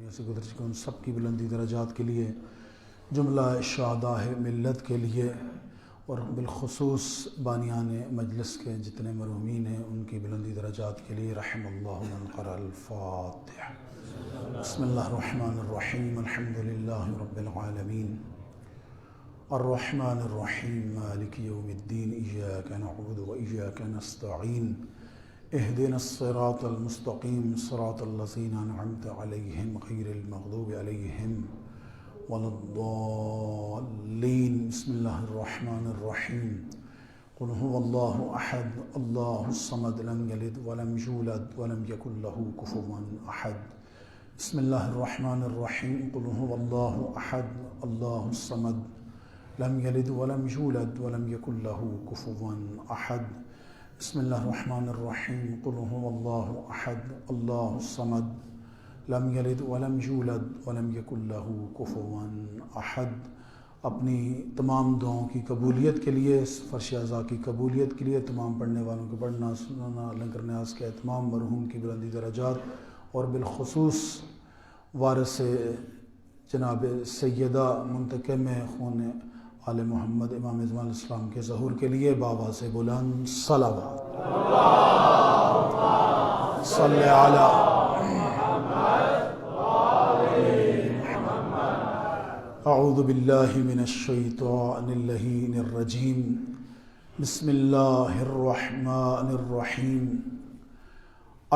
دنیا سے گزر چکے ان سب کی بلندی درجات کے لیے، جملہ شہداء ملت کے لیے، اور بالخصوص بانیان مجلس کے جتنے مرحومین ہیں ان کی بلندی درجات کے لیے، رحم اللہ من قرأ الفاتحہ۔ بسم اللہ الرحمن الرحیم، الحمد للہ رب العالمین، الرحمن الرحیم، مالک یوم الدین، ایاک نعبد و ایاک نستعین، اہدنا الصراط المستقیم، صراط الذین انعمت علیہم غیر المغضوب علیہم ولا الضالین۔ بسم اللہ الرحمن الرحیم، قل هو اللہ احد اللہ الصمد لم یلد ولم یولد ولم یکن له کفوا احد۔ بسم اللہ الرحمن الرحیم، قل هو اللہ احد اللہ الصمد لم یلد ولم یولد ولم یکن له کفوا احد۔ بسم اللہ الرحمن الرحیم، قل هو اللہ احد اللہ الصمد لم یلد ولم یولد ولم یکن له کفوا احد۔ اپنی تمام دعاؤں کی قبولیت کے لیے، اس فرش اعضاء کی قبولیت کے لیے، تمام پڑھنے والوں کے پڑھنا سننا لنگر نیاز کے تمام مرحوم کی بلندی درجات، اور بالخصوص وارث جناب سیدہ منتقم خون آل محمد امام زمان الاسلام کے ظہور کے لیے بآواز بلند صلوات۔ صلی علی اعوذ باللہ من الشیطان اللعین الرجیم، بسم اللہ الرحمن الرحیم،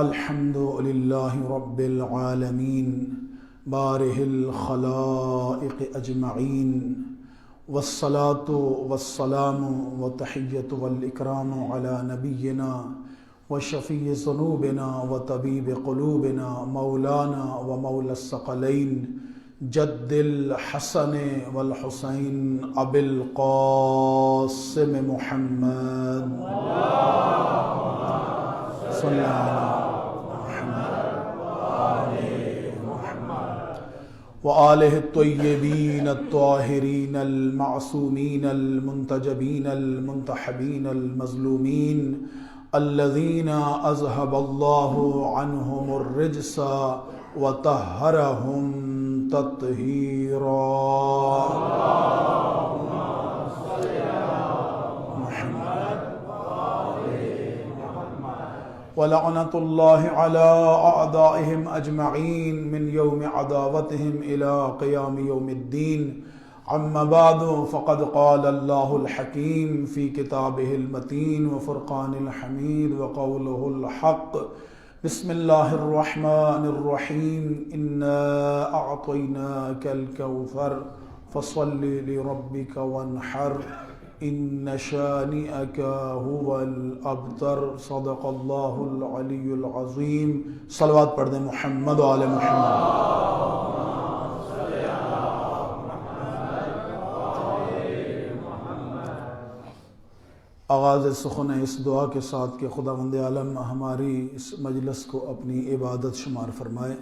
الحمد للہ رب العالمین، بارئ الخلائق اجمعین، والصلاة والسلام والتحیۃ والاکرام علی نبینا وشفیع ذنوبنا وطبیب قلوبنا مولانا ومولا الثقلین جد الحسن والحسین ابی القاسم محمد صلی وآلہ الطیبین الطاہرین المعصومین المنتجبین المنتحبین المظلومین الذین اذہب اللہ عنہم الرجس وطہرہم تطہیرا۔ وَلَعْنَةُ اللَّهِ عَلَىٰ أَعْدَائِهِمْ أَجْمَعِينَ مِنْ يَوْمِ عَدَاوَتِهِمْ إِلَىٰ قِيَامِ يَوْمِ الدِّينِ۔ أَمَّا بَعْدُ فَقَدْ قَالَ اللَّهُ الْحَكِيمُ فِي كِتَابِهِ الْمَتِينِ وَفُرْقَانِ الْحَمِيدِ وَقَوْلُهُ الْحَقُّ۔ بسم اللہ الرحمن الرحیم، إِنَّا أَعْطَيْنَاكَ الْكَوْثَرَ فَصَلِّ لِرَبِّكَ وَانْحَرْ إِنَّ شَانِئَكَ هُوَ الْأَبْتَرُ۔ صدق اللہ العلی العظیم۔ صلوات پڑھ دیں محمد و آل محمد۔ آغاز سخن اس دعا کے ساتھ کہ خداوند عالم ہماری اس مجلس کو اپنی عبادت شمار فرمائے،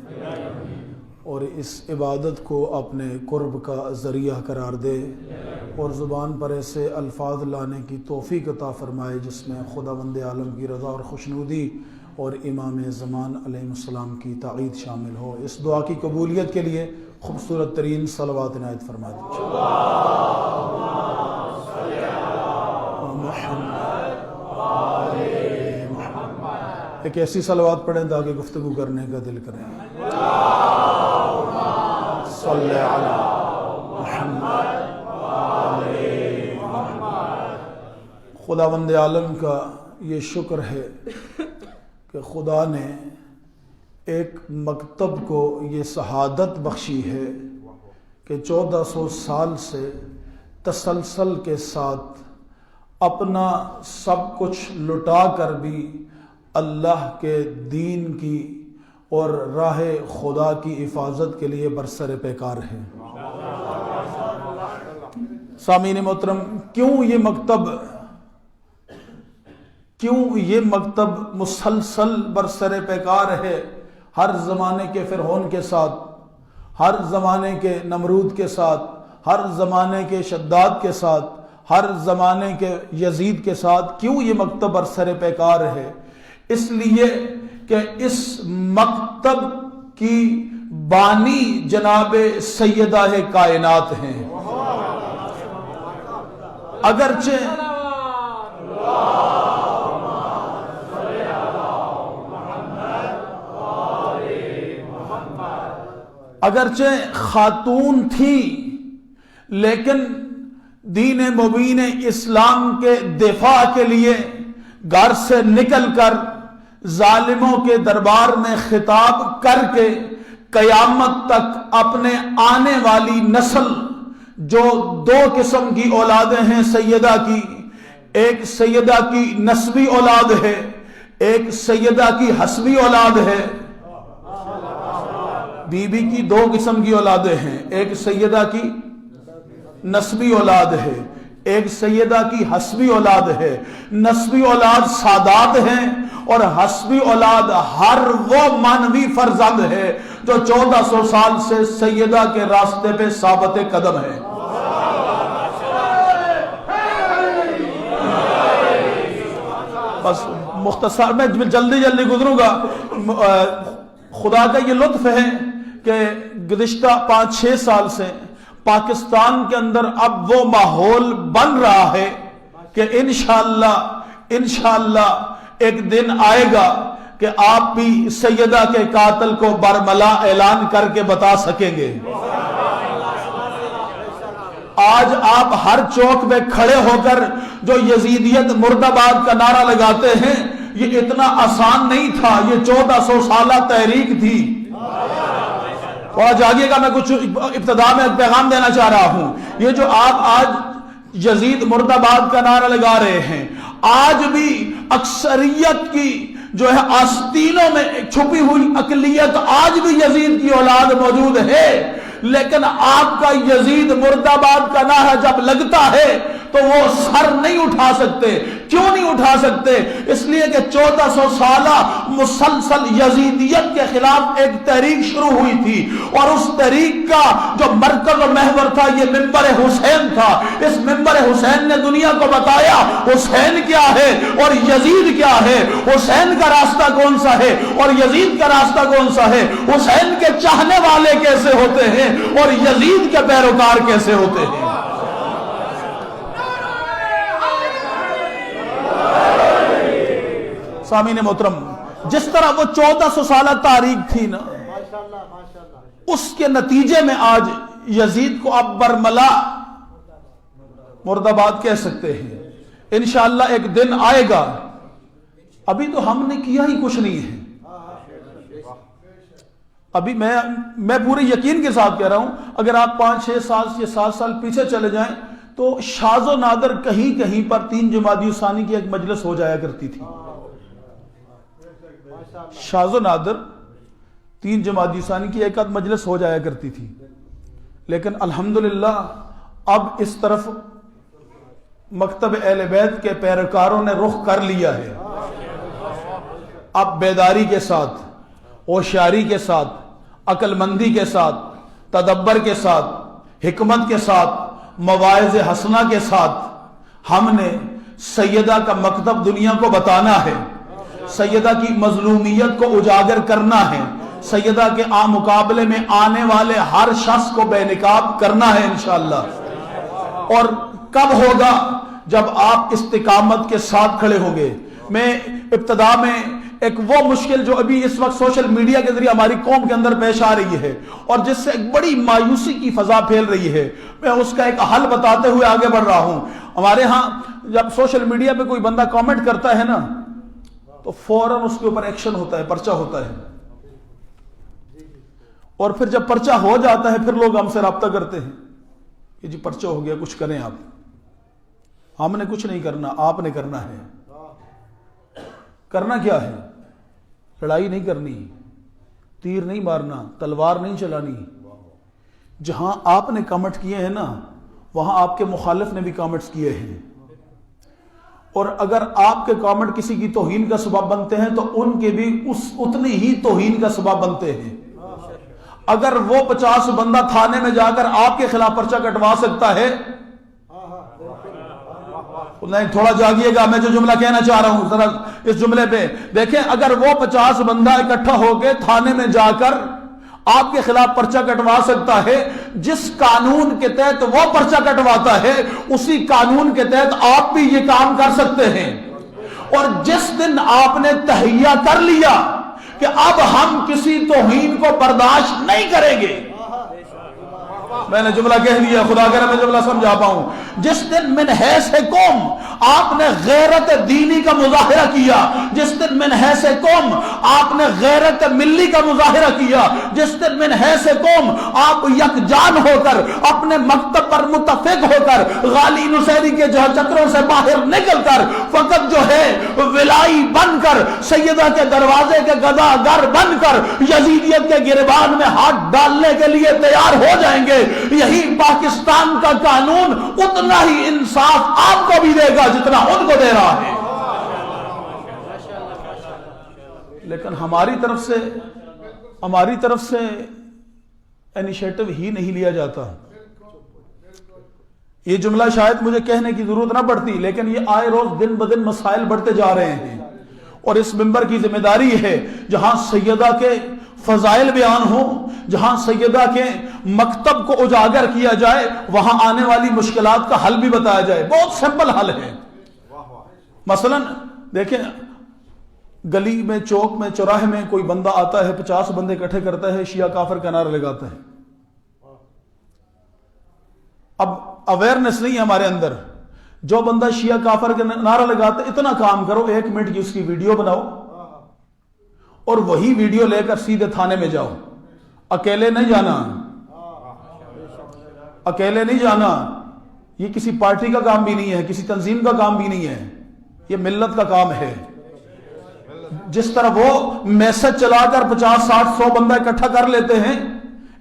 اور اس عبادت کو اپنے قرب کا ذریعہ قرار دے، اور زبان پر ایسے الفاظ لانے کی توفیق عطا فرمائے جس میں خداوند عالم کی رضا اور خوشنودی اور امام زمان علیہ السلام کی تائید شامل ہو۔ اس دعا کی قبولیت کے لیے خوبصورت ترین صلوات عنایت فرما دیجیے۔ ایک ایسی صلوات پڑھیں تاکہ گفتگو کرنے کا دل کریں۔ صلی علی محمد۔ خداوند عالم کا یہ شکر ہے کہ خدا نے ایک مکتب کو یہ سعادت بخشی ہے کہ 1400 سال سے تسلسل کے ساتھ اپنا سب کچھ لٹا کر بھی اللہ کے دین کی اور راہ خدا کی حفاظت کے لیے برسر پیکار ہے۔ سامعین محترم، کیوں یہ مکتب مسلسل برسر پیکار ہے؟ ہر زمانے کے فرعون کے ساتھ، ہر زمانے کے نمرود کے ساتھ، ہر زمانے کے شداد کے ساتھ، ہر زمانے کے یزید کے ساتھ کیوں یہ مکتب برسر پیکار ہے؟ اس لیے کہ اس مکتب کی بانی جناب سیدہ کائنات ہیں. اگرچہ خاتون تھی لیکن دین مبین اسلام کے دفاع کے لیے گھر سے نکل کر ظالموں کے دربار میں خطاب کر کے قیامت تک اپنے آنے والی نسل جو دو قسم کی اولادیں ہیں سیدہ کی، ایک سیدہ کی نسبی اولاد ہے، ایک سیدہ کی حسبی اولاد ہے. بی بی کی دو قسم کی اولادیں ہیں، ایک سیدہ کی نسبی اولاد ہے، ایک سیدہ کی حسبی اولاد ہے. نسبی اولاد سادات ہیں اور حسبی اولاد ہر وہ مانوی فرزند ہے جو 1400 سال سے سیدہ کے راستے پہ ثابت قدم ہے. بس مختصر میں جلدی گزروں گا. خدا کا یہ لطف ہے کہ گزشتہ 5-6 سال سے پاکستان کے اندر اب وہ ماحول بن رہا ہے کہ انشاءاللہ ایک دن آئے گا کہ آپ بھی سیدہ کے قاتل کو برملا اعلان کر کے بتا سکیں گے. آج آپ ہر چوک میں کھڑے ہو کر جو یزیدیت مرد آباد کا نعرہ لگاتے ہیں، یہ اتنا آسان نہیں تھا، یہ 1400 سالہ تحریک تھی. اور جاگیے گا، میں کچھ ابتدا میں پیغام دینا چاہ رہا ہوں. یہ جو آپ آج یزید مرد آباد کا نعرہ لگا رہے ہیں، آج بھی اکثریت کی جو ہے آستینوں میں چھپی ہوئی اقلیت آج بھی یزید کی اولاد موجود ہے. لیکن آپ کا یزید مرد آباد کا نعرہ جب لگتا ہے تو وہ سر نہیں اٹھا سکتے. کیوں نہیں اٹھا سکتے؟ اس لیے کہ 1400 سالہ مسلسل یزیدیت کے خلاف ایک تحریک شروع ہوئی تھی، اور اس تحریک کا جو مرکز و محور تھا یہ منبر حسین تھا. اس منبر حسین نے دنیا کو بتایا حسین کیا ہے اور یزید کیا ہے، حسین کا راستہ کون سا ہے اور یزید کا راستہ کون سا ہے، حسین کے چاہنے والے کیسے ہوتے ہیں اور یزید کے پیروکار کیسے ہوتے ہیں. سامعین محترم، جس طرح وہ 1400 سالہ تاریخ تھی نا، اس کے نتیجے میں آج یزید کو اب برملا مرد آباد کہہ سکتے ہیں. انشاءاللہ ایک دن آئے گا. ابھی تو ہم نے کیا ہی کچھ نہیں ہے. ابھی میں پورے یقین کے ساتھ کہہ رہا ہوں، اگر آپ 5-6 سال یا 7 سال پیچھے چلے جائیں تو شاذ و نادر کہیں پر 3 جمادی الثانی کی ایک مجلس ہو جایا کرتی تھی. شاذ و نادر 3 جمادی ثانی کی ایک آدھ مجلس ہو جایا کرتی تھی. لیکن الحمدللہ اب اس طرف مکتب اہل بیت کے پیروکاروں نے رخ کر لیا ہے. اب بیداری کے ساتھ، ہوشیاری کے ساتھ، عقل مندی کے ساتھ، تدبر کے ساتھ، حکمت کے ساتھ، مواعظ حسنہ کے ساتھ ہم نے سیدہ کا مکتب دنیا کو بتانا ہے، سیدہ کی مظلومیت کو اجاگر کرنا ہے، سیدہ کے مقابلے میں آنے والے ہر شخص کو بے نقاب کرنا ہے انشاءاللہ. اور کب ہوگا؟ جب آپ استقامت کے ساتھ کھڑے ہوں گے. میں ابتدا میں ایک وہ مشکل جو ابھی اس وقت سوشل میڈیا کے ذریعے ہماری قوم کے اندر پیش آ رہی ہے اور جس سے ایک بڑی مایوسی کی فضا پھیل رہی ہے، میں اس کا ایک حل بتاتے ہوئے آگے بڑھ رہا ہوں. ہمارے ہاں جب سوشل میڈیا پہ کوئی بندہ کامنٹ کرتا ہے نا تو فوراً اس کے اوپر ایکشن ہوتا ہے، پرچہ ہوتا ہے. اور پھر جب پرچہ ہو جاتا ہے پھر لوگ ہم سے رابطہ کرتے ہیں کہ جی پرچہ ہو گیا، کچھ کریں آپ. ہم نے کچھ نہیں کرنا، آپ نے کرنا ہے. کرنا کیا ہے؟ لڑائی نہیں کرنی، تیر نہیں مارنا، تلوار نہیں چلانی. جہاں آپ نے کامنٹ کیے ہیں نا وہاں آپ کے مخالف نے بھی کامنٹس کیے ہیں، اور اگر آپ کے کامنٹ کسی کی توہین کا سبب بنتے ہیں تو ان کے بھی اتنی ہی توہین کا سبب بنتے ہیں. اگر وہ 50 بندہ تھانے میں جا کر آپ کے خلاف پرچہ کٹوا سکتا ہے، نہیں تھوڑا جاگیے گا، میں جو جملہ کہنا چاہ رہا ہوں ذرا اس جملے پہ دیکھیں. اگر وہ 50 بندہ اکٹھا ہو کے تھانے میں جا کر آپ کے خلاف پرچہ کٹوا سکتا ہے، جس قانون کے تحت وہ پرچہ کٹواتا ہے اسی قانون کے تحت آپ بھی یہ کام کر سکتے ہیں۔ اور جس دن آپ نے تہیہ کر لیا کہ اب ہم کسی توہین کو برداشت نہیں کریں گے، میں نے جملہ کہہ دیا، خدا کرے میں جملہ سمجھا پاؤں، جس دن من حیث قوم آپ نے غیرت دینی کا مظاہرہ کیا، جس دن من حیث قوم آپ نے غیرت ملی کا مظاہرہ کیا، جس دن من حیث قوم آپ یکجان ہو کر اپنے مکتب پر متفق ہو کر غالی نصیری کے چکروں سے باہر نکل کر فقط جو ہے ولائی بن کر سیدہ کے دروازے کے گداگر بن کر یزیدیت کے گریبان میں ہاتھ ڈالنے کے لیے تیار ہو جائیں گے، یہی پاکستان کا قانون اتنا ہی انصاف آپ کو بھی دے گا جتنا ان کو دے رہا ہے۔ لیکن ہماری طرف سے انیشیٹو ہی نہیں لیا جاتا۔ یہ جملہ شاید مجھے کہنے کی ضرورت نہ پڑتی، لیکن یہ آئے روز دن بدن مسائل بڑھتے جا رہے ہیں، اور اس منبر کی ذمہ داری ہے جہاں سیدہ کے فضائل بیان ہوں، جہاں سیدہ کے مکتب کو اجاگر کیا جائے، وہاں آنے والی مشکلات کا حل بھی بتایا جائے۔ بہت سمپل حل ہے۔ مثلا دیکھیں، گلی میں، چوک میں، چوراہے میں کوئی بندہ آتا ہے، 50 بندے اکٹھے کرتا ہے، شیعہ کافر کا نعرہ لگاتا ہے۔ اب اویئرنس نہیں ہے ہمارے اندر، جو بندہ شیعہ کافر کا نعرہ لگاتا ہے، اتنا کام کرو، 1 منٹ کی اس کی ویڈیو بناؤ اور وہی ویڈیو لے کر سیدھے تھانے میں جاؤ۔ اکیلے نہیں جانا، اکیلے نہیں جانا، یہ کسی پارٹی کا کام بھی نہیں ہے، کسی تنظیم کا کام بھی نہیں ہے، یہ ملت کا کام ہے۔ جس طرح وہ میسج چلا کر 50 60 100 بندہ اکٹھا کر لیتے ہیں،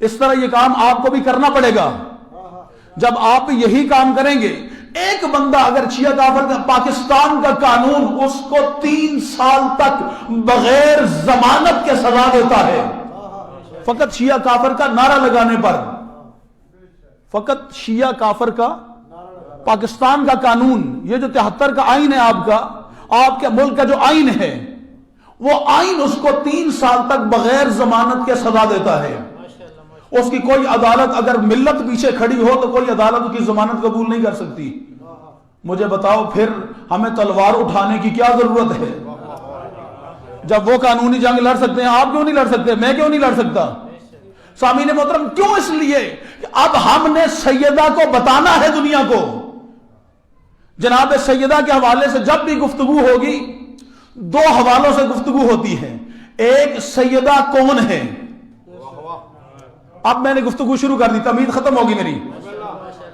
اس طرح یہ کام آپ کو بھی کرنا پڑے گا۔ جب آپ یہی کام کریں گے، ایک بندہ اگر شیعہ کافر کا پاکستان کا قانون اس کو 3 سال تک بغیر ضمانت کے سزا دیتا ہے، فقط شیعہ کافر کا نعرہ لگانے پر، فقط شیعہ کافر کا پاکستان کا قانون، یہ جو 73 کا آئین ہے آپ کے ملک کا جو آئین ہے، وہ آئین اس کو 3 سال تک بغیر ضمانت کے سزا دیتا ہے۔ اس کی کوئی عدالت، اگر ملت پیچھے کھڑی ہو تو کوئی عدالت اس کی ضمانت قبول نہیں کر سکتی۔ مجھے بتاؤ پھر ہمیں تلوار اٹھانے کی کیا ضرورت ہے؟ جب وہ قانونی جنگ لڑ سکتے ہیں، آپ کیوں نہیں لڑ سکتے؟ میں کیوں نہیں لڑ سکتا؟ سامعین محترم، کیوں؟ اس لیے کہ اب ہم نے سیدہ کو بتانا ہے دنیا کو۔ جناب سیدہ کے حوالے سے جب بھی گفتگو ہوگی، 2 حوالوں سے گفتگو ہوتی ہے۔ ایک، سیدہ کون ہے؟ اب میں نے گفتگو شروع کر دی، تمہید ختم ہوگی میری۔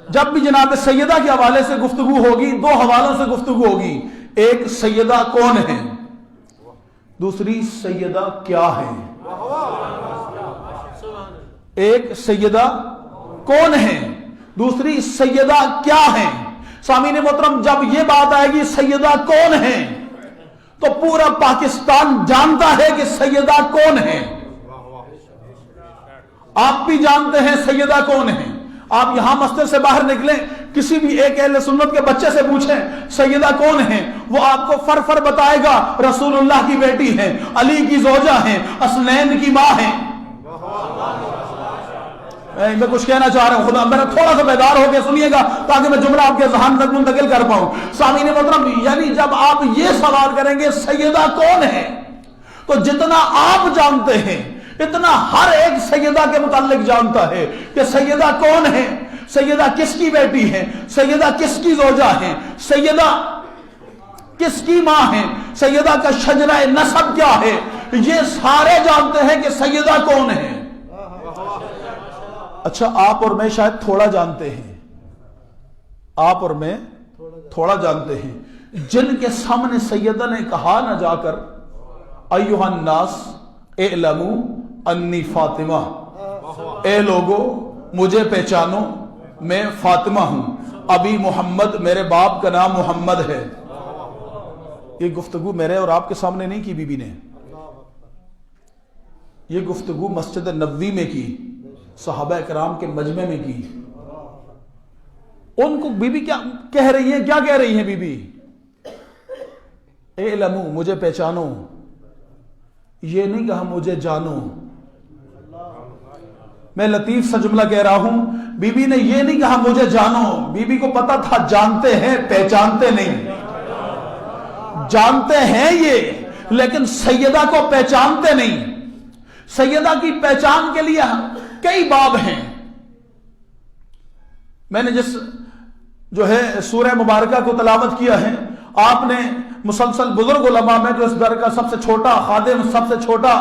جب بھی جناب سیدہ کے حوالے سے گفتگو ہوگی، 2 حوالوں سے گفتگو ہوگی۔ ایک، سیدہ کون ہے؟ دوسری، سیدہ کیا ہے؟ ایک، سیدہ کون ہے؟ دوسری، سیدہ کیا ہے؟ سامعین محترم، جب یہ بات آئے گی سیدہ کون ہے، تو پورا پاکستان جانتا ہے کہ سیدہ کون ہے۔ آپ بھی جانتے ہیں سیدہ کون ہے۔ آپ یہاں مسجد سے باہر نکلیں، کسی بھی ایک اہل سنت کے بچے سے پوچھیں سیدہ کون ہے، وہ آپ کو فر بتائے گا رسول اللہ کی بیٹی ہیں، علی کی زوجہ ہیں، حسنین کی ماں ہیں۔ میں کچھ کہنا چاہ رہا ہوں، خدا میرا تھوڑا سا بیدار ہو کے سنیے گا تاکہ میں جملہ آپ کے ذہن تک منتقل کر پاؤں۔ سامعین محترم، یعنی جب آپ یہ سوال کریں گے سیدہ کون ہے، تو جتنا آپ جانتے ہیں اتنا ہر ایک سیدہ کے متعلق جانتا ہے کہ سیدہ کون ہے، سیدہ کس کی بیٹی ہے، سیدہ کس کی زوجہ ہے، سیدہ کس کی ماں ہے، سیدہ کا شجرہ نسب کیا ہے، یہ سارے جانتے ہیں کہ سیدہ کون ہے۔ اچھا، آپ اور میں شاید تھوڑا جانتے ہیں، آپ اور میں تھوڑا جانتے ہیں۔ جن کے سامنے سیدہ نے کہا نہ جا کر ایھا الناس اعلموا انی فاطمہ، اے لوگو مجھے پہچانو، میں فاطمہ ہوں، ابھی محمد، میرے باپ کا نام محمد ہے۔ یہ گفتگو میرے اور آپ کے سامنے نہیں کی بی بی نے، یہ گفتگو مسجد نبوی میں کی، صحابہ کرام کے مجمع میں کی۔ ان کو بی بی کیا کہہ رہی ہیں؟ کیا کہہ رہی ہیں بی بی؟ اعلموا، مجھے پہچانو، یہ نہیں کہا مجھے جانو۔ میں لطیف سا جملہ کہہ رہا ہوں، بی بی نے یہ نہیں کہا مجھے جانو، بی بی کو پتا تھا جانتے ہیں پہچانتے نہیں، جانتے ہیں یہ لیکن سیدہ کو پہچانتے نہیں۔ سیدہ کی پہچان کے لیے کئی باب ہیں۔ میں نے جس جو ہے سورہ مبارکہ کو تلاوت کیا ہے، آپ نے مسلسل بزرگ علماء میں جو اس گھر کا سب سے چھوٹا خادم، سب سے چھوٹا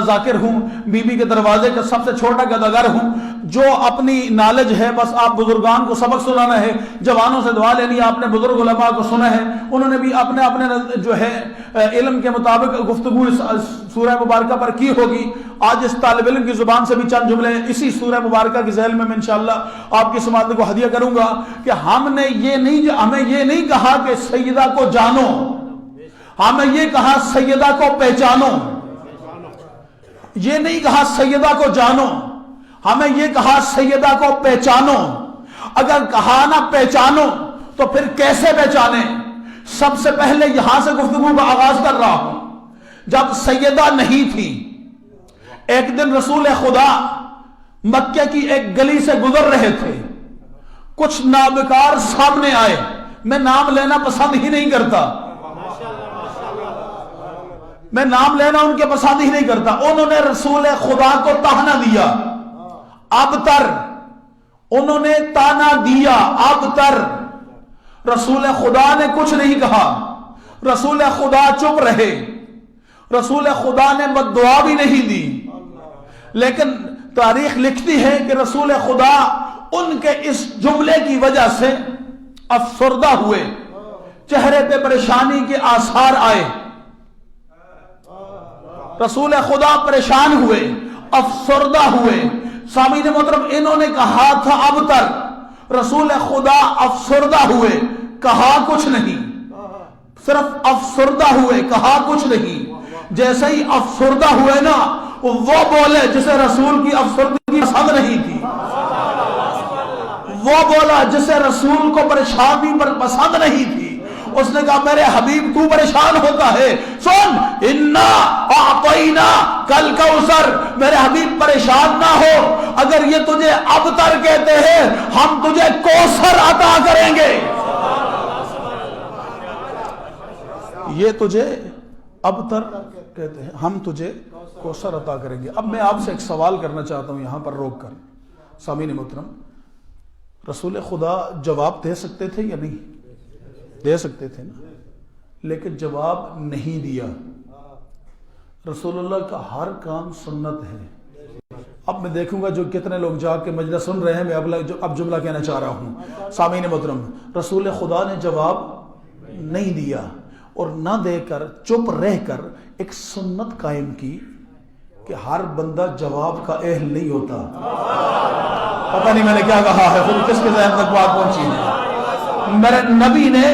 ذاکر ہوں، بی بی کے دروازے کا سب سے چھوٹا گداگر ہوں، جو اپنی نالج ہے بس آپ بزرگان کو سبق سنانا ہے، جوانوں سے دعا لینی ہے۔ آپ نے بزرگ علماء کو سنا ہے، انہوں نے بھی اپنے اپنے جو ہے علم کے مطابق گفتگو سورہ مبارکہ پر کی ہوگی۔ آج اس طالب علم کی زبان سے بھی چند جملے اسی سورہ مبارکہ کی ذیل میں انشاءاللہ آپ کی سماعت کو ہدیہ کروں گا کہ ہمیں یہ نہیں کہا کہ سیدہ کو جانو، ہمیں یہ کہا سیدہ کو پہچانو۔ یہ نہیں کہا سیدہ کو جانو، ہمیں یہ کہا سیدہ کو پہچانو۔ اگر کہا نہ پہچانو تو پھر کیسے پہچانے؟ سب سے پہلے یہاں سے گفتگو کا آغاز کر رہا ہوں۔ جب سیدہ نہیں تھی، ایک دن رسول خدا مکہ کی ایک گلی سے گزر رہے تھے، کچھ نابکار سامنے آئے، میں نام لینا پسند ہی نہیں کرتا، میں نام لینا ان کے پسند ہی نہیں کرتا۔ انہوں نے رسول خدا کو طعنہ دیا، ابتر، انہوں نے طعنہ دیا ابتر۔ رسول خدا نے کچھ نہیں کہا، رسول خدا چپ رہے، رسول خدا نے بد دعا بھی نہیں دی، لیکن تاریخ لکھتی ہے کہ رسول خدا ان کے اس جملے کی وجہ سے افسردہ ہوئے، چہرے پہ پریشانی کے آثار آئے، رسول خدا پریشان ہوئے، افسردہ ہوئے۔ سامعین محترم، انہوں نے کہا تھا ابتر، رسول خدا افسردہ ہوئے، کہا کچھ نہیں، صرف افسردہ ہوئے، کہا کچھ نہیں۔ جیسے ہی افسردہ ہوئے نا، وہ بولے جسے رسول کی افسردگی پسند نہیں تھی، وہ بولا جسے رسول کو پریشانی پر پسند نہیں تھی۔ اس نے کہا میرے حبیب تو پریشان ہوتا ہے، سن، انا اعطینا کل کوثر، میرے حبیب پریشان نہ ہو، اگر یہ تجھے ابتر کہتے ہیں ہم تجھے کوثر عطا کریں گے۔ یہ تجھے ابتر کہتے ہیں، ہم تجھے کوثر عطا کریں گے۔ اب میں آپ سے ایک سوال کرنا چاہتا ہوں یہاں پر روک کر، سامعین محترم، رسول خدا جواب دے سکتے تھے یا نہیں؟ دے سکتے تھے نا، لیکن جواب نہیں دیا۔ رسول اللہ کا ہر کام سنت ہے۔ اب میں دیکھوں گا جو کتنے لوگ جا کے مجلس سن رہے ہیں، میں اب جملہ کہنا چاہ رہا ہوں۔ سامعین محترم، رسول خدا نے جواب نہیں دیا اور نہ دے کر چپ رہ کر ایک سنت قائم کی کہ ہر بندہ جواب کا اہل نہیں ہوتا۔ پتہ نہیں میں نے کیا کہا ہے، خود کس کے ذہن تک بات پہنچی ہے۔ میرے نبی نے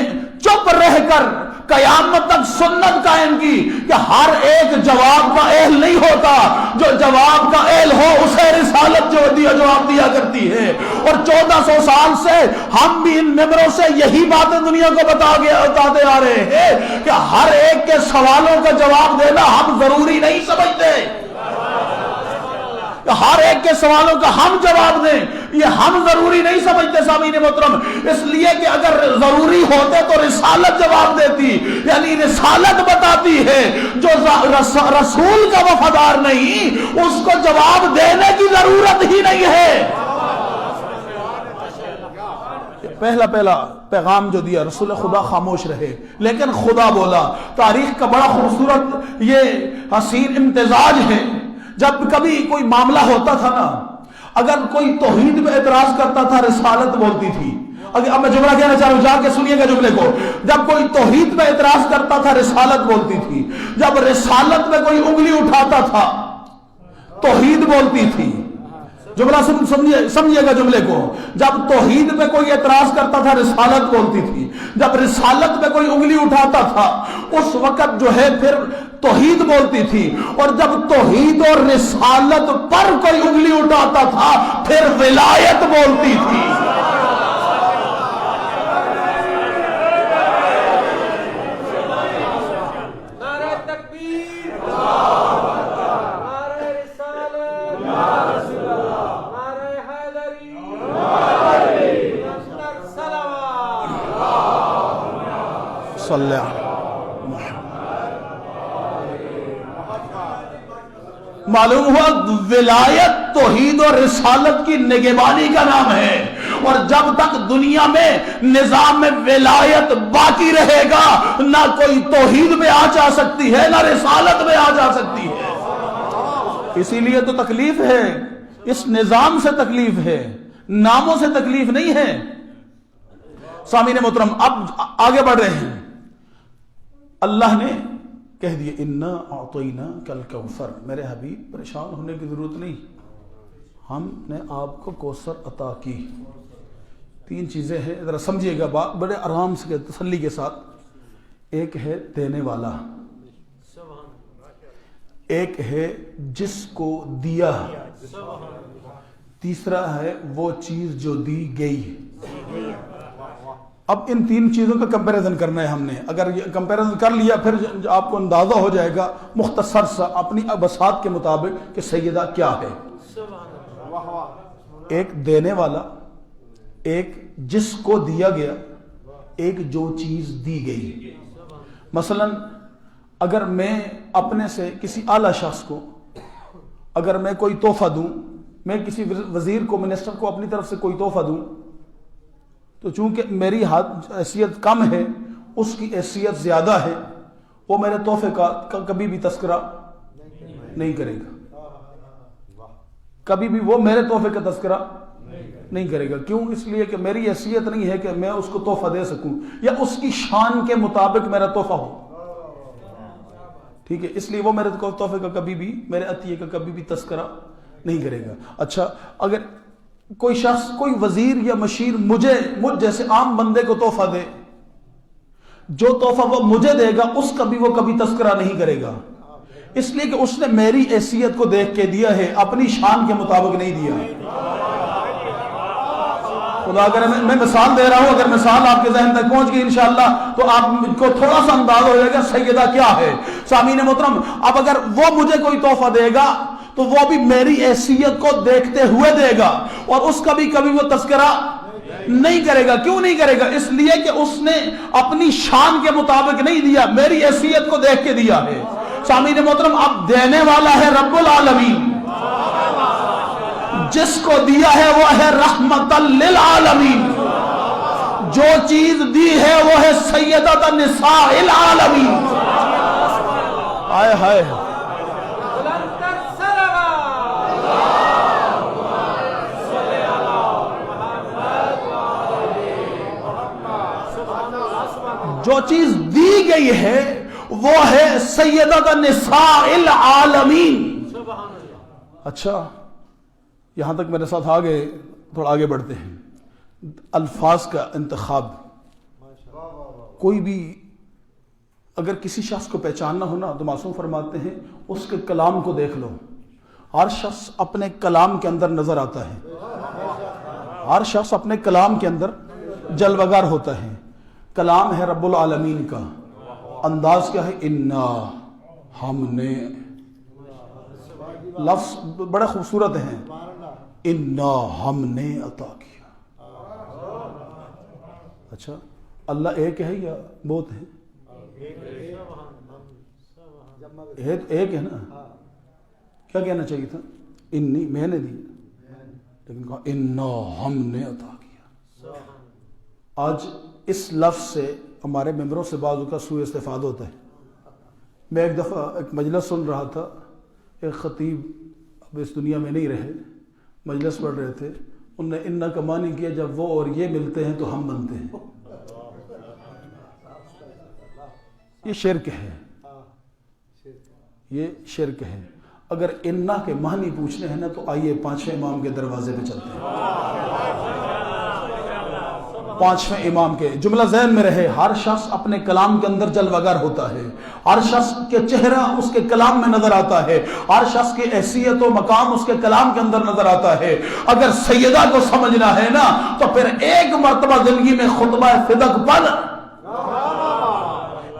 چپ رہ کر قیامت تک سنت قائم کی کہ ہر ایک جواب کا اہل نہیں ہوتا، جو جواب کا اہل ہو اسے رسالت جواب دیا کرتی ہے۔ اور 1400 سال سے ہم بھی ان ممبروں سے یہی باتیں دنیا کو بتاتے آ رہے ہیں کہ ہر ایک کے سوالوں کا جواب دینا ہم ضروری نہیں سمجھتے، ہر ایک کے سوالوں کا ہم جواب دیں یہ ہم ضروری نہیں سمجھتے سامعین محترم، اس لیے کہ اگر ضروری ہوتے تو رسالت جواب دیتی، یعنی رسالت بتاتی ہے جو رسول کا وفادار نہیں اس کو جواب دینے کی ضرورت ہی نہیں ہے۔ پہلا پیغام جو دیا، رسول خدا خاموش رہے لیکن خدا بولا۔ تاریخ کا بڑا خوبصورت یہ حسین امتزاج ہے، جب کبھی کوئی معاملہ ہوتا تھا نا، اگر کوئی توحید پہ اعتراض کرتا تھا رسالت بولتی تھی۔ اب میں جملہ کہنا چاہ رہا ہوں، جا کے سنیے گا جملے کو۔ جب کوئی توحید پہ اعتراض کرتا تھا رسالت بولتی تھی، جب رسالت پہ کوئی انگلی اٹھاتا تھا توحید بولتی تھی۔ جملہ سمجھیے گا جملے کو، جب توحید پہ کوئی اعتراض کرتا تھا رسالت بولتی تھی، جب رسالت پہ کوئی انگلی اٹھاتا تھا اس وقت جو ہے پھر توحید بولتی تھی، اور جب توحید اور رسالت پر کوئی انگلی اٹھاتا تھا پھر ولایت بولتی تھی۔ صلی علی محمد۔ معلوم ہوا ولایت توحید اور رسالت کی نگہبانی کا نام ہے، اور جب تک دنیا میں نظام میں ولایت باقی رہے گا نہ کوئی توحید میں آ جا سکتی ہے نہ رسالت میں آ جا سکتی ہے۔ اسی لیے تو تکلیف ہے، اس نظام سے تکلیف ہے، ناموں سے تکلیف نہیں ہے۔ سامعین محترم، اب آگے بڑھ رہے ہیں۔ اللہ نے کہہ دیا انا اعطیناک الکوثر، میرے حبیب پریشان ہونے کی ضرورت نہیں، ہم نے آپ کو کوثر عطا کی۔ تین چیزیں ہیں، ذرا سمجھیے گا بات بڑے آرام سے تسلی کے ساتھ۔ ایک ہے دینے والا، ایک ہے جس کو دیا، تیسرا ہے وہ چیز جو دی گئی۔ اب ان تین چیزوں کا کمپیریزن کرنا ہے ہم نے۔ اگر یہ کمپیریزن کر لیا پھر آپ کو اندازہ ہو جائے گا مختصر سا اپنی بساط کے مطابق کہ سیدہ کیا ہے۔ ایک دینے والا، ایک جس کو دیا گیا، ایک جو چیز دی گئی۔ مثلا اگر میں اپنے سے کسی اعلیٰ شخص کو اگر میں کوئی تحفہ دوں، میں کسی وزیر کو، منسٹر کو اپنی طرف سے کوئی تحفہ دوں، تو چونکہ میری حیثیت کم ہے، اس کی حیثیت زیادہ ہے، وہ میرے تحفے کا کبھی بھی تذکرہ نہیں کرے گا، کبھی بھی وہ میرے تحفے کا تذکرہ نہیں کرے گا۔ کیوں؟ اس لیے کہ میری حیثیت نہیں ہے کہ میں اس کو تحفہ دے سکوں یا اس کی شان کے مطابق میرا تحفہ ہو، ٹھیک ہے؟ اس لیے وہ میرے تحفے کا کبھی بھی، میرے عطیے کا کبھی بھی تذکرہ نہیں کرے گا۔ اچھا، اگر کوئی شخص، کوئی وزیر یا مشیر مجھ جیسے عام بندے کو تحفہ دے، جو تحفہ وہ مجھے دے گا اس کا بھی وہ کبھی تذکرہ نہیں کرے گا، اس لیے کہ اس نے میری حیثیت کو دیکھ کے دیا ہے، اپنی شان کے مطابق نہیں دیا۔ خدا اگر میں مثال دے رہا ہوں، اگر مثال آپ کے ذہن تک پہنچ گئی انشاءاللہ تو آپ کو تھوڑا سا اندازہ ہو جائے گا سیدہ کیا ہے۔ سامعین محترم، اب اگر وہ مجھے کوئی تحفہ دے گا تو وہ بھی میری حیثیت کو دیکھتے ہوئے دے گا، اور اس کا بھی کبھی وہ تذکرہ نہیں کرے گا۔ کیوں نہیں کرے گا؟ اس لیے کہ اس نے اپنی شان کے مطابق نہیں دیا، میری حیثیت کو دیکھ کے دیا ہے۔ سامعین محترم، اب دینے والا ہے رب العالمین، جس کو دیا ہے وہ ہے رحمت للعالمین، جو چیز دی ہے وہ ہے سیدۃ النساء العالمین۔ آئے ہائے، جو چیز دی گئی ہے وہ ہے سیدۃ النساء العالمین۔ اچھا، یہاں تک میرے ساتھ آگے تھوڑا آگے بڑھتے ہیں۔ الفاظ کا انتخاب، کوئی بھی اگر کسی شخص کو پہچاننا ہونا تو معصوم فرماتے ہیں اس کے کلام کو دیکھ لو۔ ہر شخص اپنے کلام کے اندر نظر آتا ہے، ہر شخص اپنے کلام کے اندر جلوگر ہوتا ہے۔ کلام ہے رب العالمین کا، انداز کیا ہے؟ انا، ہم نے، لفظ بڑے خوبصورت ہیں، انا، ہم نے عطا کیا۔ اچھا، اللہ ایک ہے یا بہت ہے؟ ایک ہے نا، کیا کہنا چاہیے تھا؟ انی، میں نے دی، لیکن کہا انا، ہم نے عطا کیا۔ آج اس لفظ سے ہمارے ممبروں سے بعض کا سوء استفادہ ہوتا ہے۔ میں ایک دفعہ ایک مجلس سن رہا تھا، ایک خطیب اب اس دنیا میں نہیں رہے، مجلس پڑھ رہے تھے، انہوں نے انا کا معنی کیا جب وہ اور یہ ملتے ہیں تو ہم بنتے ہیں۔ یہ شرک ہے، یہ شرک ہے۔ اگر انا کے معنی پوچھنے ہیں نا تو آئیے پانچویں امام کے دروازے پہ چلتے ہیں۔ پانچویں امام کے جملہ ذہن میں رہے، ہر شخص اپنے کلام کے اندر جلوگر ہوتا ہے، ہر شخص کے چہرہ اس کے کلام میں نظر آتا ہے، ہر شخص کی حیثیت و مقام اس کے کلام کے اندر نظر آتا ہے۔ اگر سیدہ کو سمجھنا ہے نا تو پھر ایک مرتبہ زندگی میں خطبہ صدق پڑھ،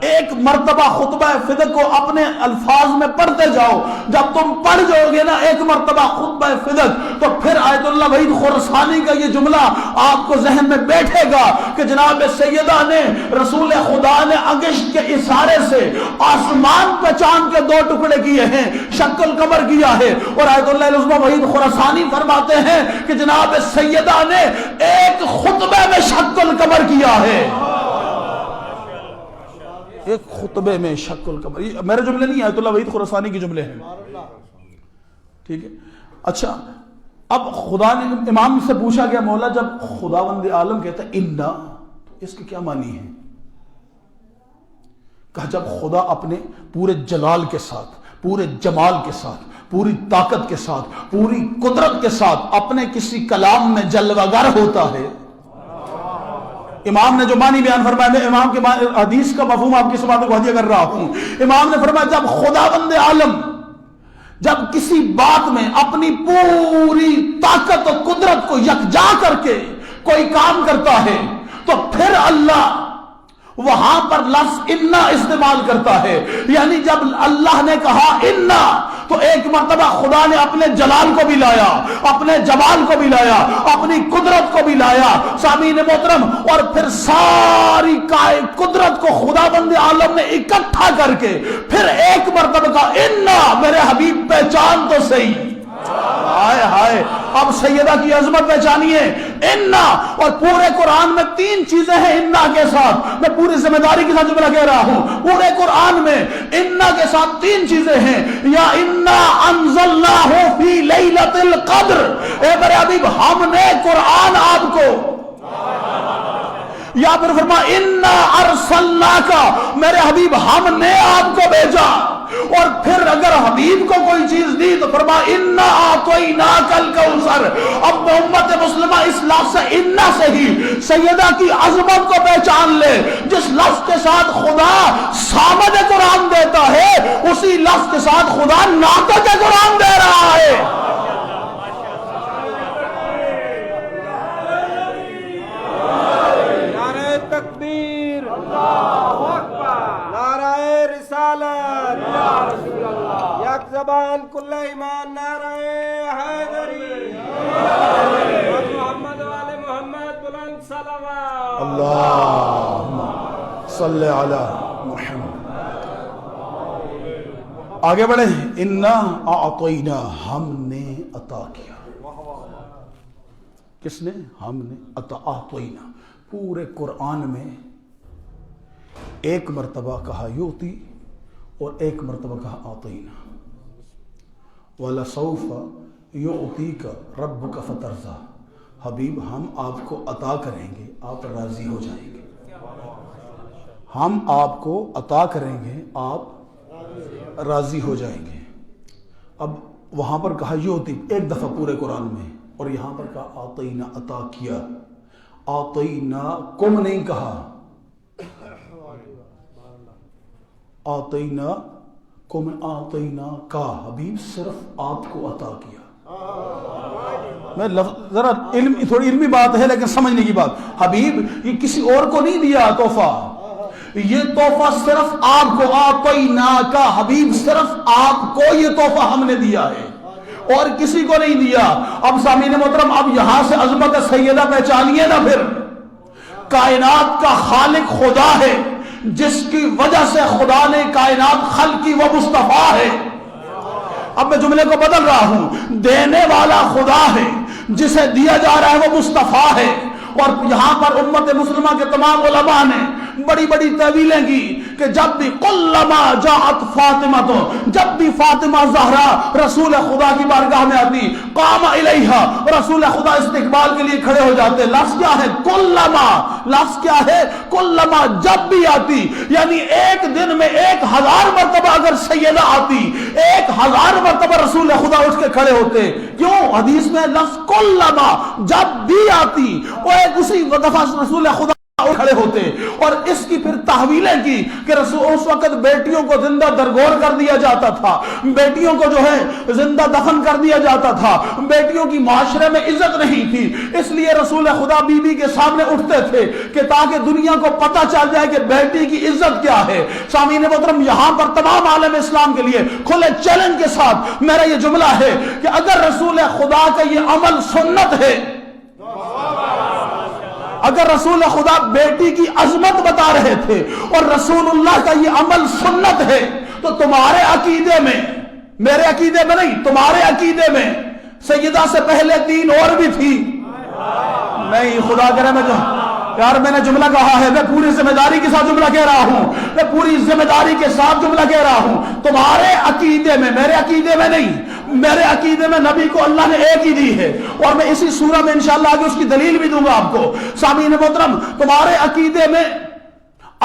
ایک مرتبہ خطبہ فدق کو اپنے الفاظ میں پڑھتے جاؤ. جب تم پڑھ جاؤ گے نا ایک مرتبہ خطبہ فدق تو پھر آیت اللہ وحید خراسانی کا یہ جملہ آپ کو ذہن میں بیٹھے گا کہ جناب سیدہ نے رسول خدا نے انگشت کے اشارے سے آسمان پہ چاند کے 2 ٹکڑے کیے ہیں، شق القمر کیا ہے. اور آیت اللہ العظمہ وحید خراسانی فرماتے ہیں کہ جناب سیدہ نے ایک خطبے میں شق القمر کیا ہے. ایک خطبے میں شق القمر. یہ میرے جملے نہیں، آیت اللہ وحید خراسانی کی جملے ہیں. ٹھیک ہے. اچھا اب خدا نے امام سے پوچھا گیا مولا جب خداوند عالم کہتا ہے انا، اس کے کیا معنی ہے؟ کہا جب خدا اپنے پورے جلال کے ساتھ، پورے جمال کے ساتھ، پوری طاقت کے ساتھ، پوری قدرت کے ساتھ اپنے کسی کلام میں جلوہ گر ہوتا ہے. امام نے جو معنی بیان فرمایا، میں امام کے حدیث کا مفہوم آپ کی سماعت کو ہدیہ کر رہا ہوں. امام نے فرمایا جب خداوند عالم جب کسی بات میں اپنی پوری طاقت و قدرت کو یکجا کر کے کوئی کام کرتا ہے تو پھر اللہ وہاں پر لفظ انا استعمال کرتا ہے. یعنی جب اللہ نے کہا انا تو ایک مرتبہ خدا نے اپنے جلال کو بھی لایا، اپنے جمال کو بھی لایا، اپنی قدرت کو بھی لایا سامعین محترم، اور پھر ساری قدرت کو خداوند عالم نے اکٹھا کر کے پھر ایک مرتبہ کہا انا، میرے حبیب پہچان تو صحیح. ہائے ہائے اب سیدہ کی عظمت پہچانیے. انا، اور پورے قرآن میں 3 چیزیں ہیں انا کے ساتھ. میں پوری ذمہ داری کے ساتھ جملہ کہہ رہا ہوں، پورے قرآن میں انا کے ساتھ 3 چیزیں ہیں. یا انا انزلناہ فی لیلۃ القدر، اے میرے حبیب ہم نے قرآن آپ کو، یا پھر فرما انا ارسلناک، میرے حبیب ہم نے آپ کو بھیجا. اور پھر اگر حبیب کو کوئی چیز دی تو فرما انا اعطیناک الکوثر. اب امت مسلمہ اس لفظ سے انا سے ہی سیدہ کی عظمت کو پہچان لے. جس لفظ کے ساتھ خدا صامد قرآن دیتا ہے اسی لفظ کے ساتھ خدا ناطق قرآن دے رہا ہے. نعرہ تکبیر، اللہ اکبر، نعرہ رسالت، یک زبان کل ایمان، نعرہ حیدری، محمد والے محمد، بلند صلوات. اللہم صلی علی محمد. آگے بڑھے. انا اعطینا، ہم نے عطا کیا. کس نے؟ ہم نے. اعطینا. پورے قرآن میں ایک مرتبہ کہا یوتی اور ایک مرتبہ کہا اعطینا. وَلَسَوْفَ يُعْطِيكَ رَبُّكَ فَتَرْضَىٰ. حبیب ہم آپ کو عطا کریں گے، آپ راضی ہو جائیں گے. ہم آپ کو عطا کریں گے، آپ راضی ہو جائیں گے. اب وہاں پر کہا یوتی ایک دفعہ پورے قرآن میں، اور یہاں پر کہا اعطینا، عطا کیا. اعطینا کم نہیں کہا، اعطینا کم، اعطینا کا. حبیب صرف آپ کو عطا کیا. میں ذرا تھوڑی علمی بات ہے لیکن سمجھنے کی بات. حبیب یہ کسی اور کو نہیں دیا تحفہ، یہ تحفہ صرف آپ کو. اعطینا کا، حبیب صرف آپ کو یہ تحفہ ہم نے دیا ہے اور کسی کو نہیں دیا. اب سامعین محترم اب یہاں سے عظمت سیدہ پہچانیے نا. پھر کائنات کا خالق خدا ہے، جس کی وجہ سے خدا نے کائنات خلقی وہ مصطفیٰ ہے. اب میں جملے کو بدل رہا ہوں. دینے والا خدا ہے، جسے دیا جا رہا ہے وہ مصطفیٰ ہے. اور یہاں پر امت مسلمہ کے تمام علماء نے بڑی بڑی تعویلیں کی کہ جب بھی کلما جاءت فاطمہ، تو جب بھی فاطمہ زہرا رسول خدا کی بارگاہ میں آتی، قام الیہا، رسول خدا استقبال کے لیے کھڑے ہو جاتے. لفظ کیا ہے؟ کلما. لفظ کیا ہے؟ کلما. جب بھی آتی یعنی ایک دن میں 1000 مرتبہ اگر سیدہ آتی، 1000 مرتبہ رسول خدا اٹھ کے کھڑے ہوتے. کیوں؟ حدیث میں لفظ کلما، جب بھی آتی. وہ ایک اسی دفعہ رسول خدا کھڑے ہوتے اور اس کی پھر تحویلیں کی کہ رسول اس وقت بیٹیوں کو زندہ درگور کر دیا جاتا تھا، بیٹیوں کو جو ہے زندہ دفن کر دیا جاتا تھا، بیٹیوں کی معاشرے میں عزت نہیں تھی، اس لیے رسول خدا بی بی کے سامنے اٹھتے تھے کہ تاکہ دنیا کو پتہ چل جائے کہ بیٹی کی عزت کیا ہے۔ سامعین محترم، یہاں پر تمام عالم اسلام کے لیے کھلے چیلنج کے ساتھ میرا یہ جملہ ہے کہ اگر رسول خدا کا یہ عمل سنت ہے، اگر رسول خدا بیٹی کی عظمت بتا رہے تھے اور رسول اللہ کا یہ عمل سنت ہے، تو تمہارے عقیدے میں، میرے عقیدے میں نہیں، تمہارے عقیدے میں سیدہ سے پہلے 3 اور بھی تھی؟ نہیں، خدا کرے میں نے جملہ کہا ہے، میں پوری ذمہ داری کے ساتھ جملہ کہہ رہا ہوں، میں پوری ذمہ داری کے ساتھ جملہ کہہ رہا ہوں، تمہارے عقیدے میں، میرے عقیدے میں نہیں، میرے عقیدے میں نبی کو اللہ نے ایک ہی دی ہے، اور میں اسی سورہ میں انشاءاللہ آگے اس کی دلیل بھی دوں گا آپ کو۔ سامعین محترم، تمہارے عقیدے میں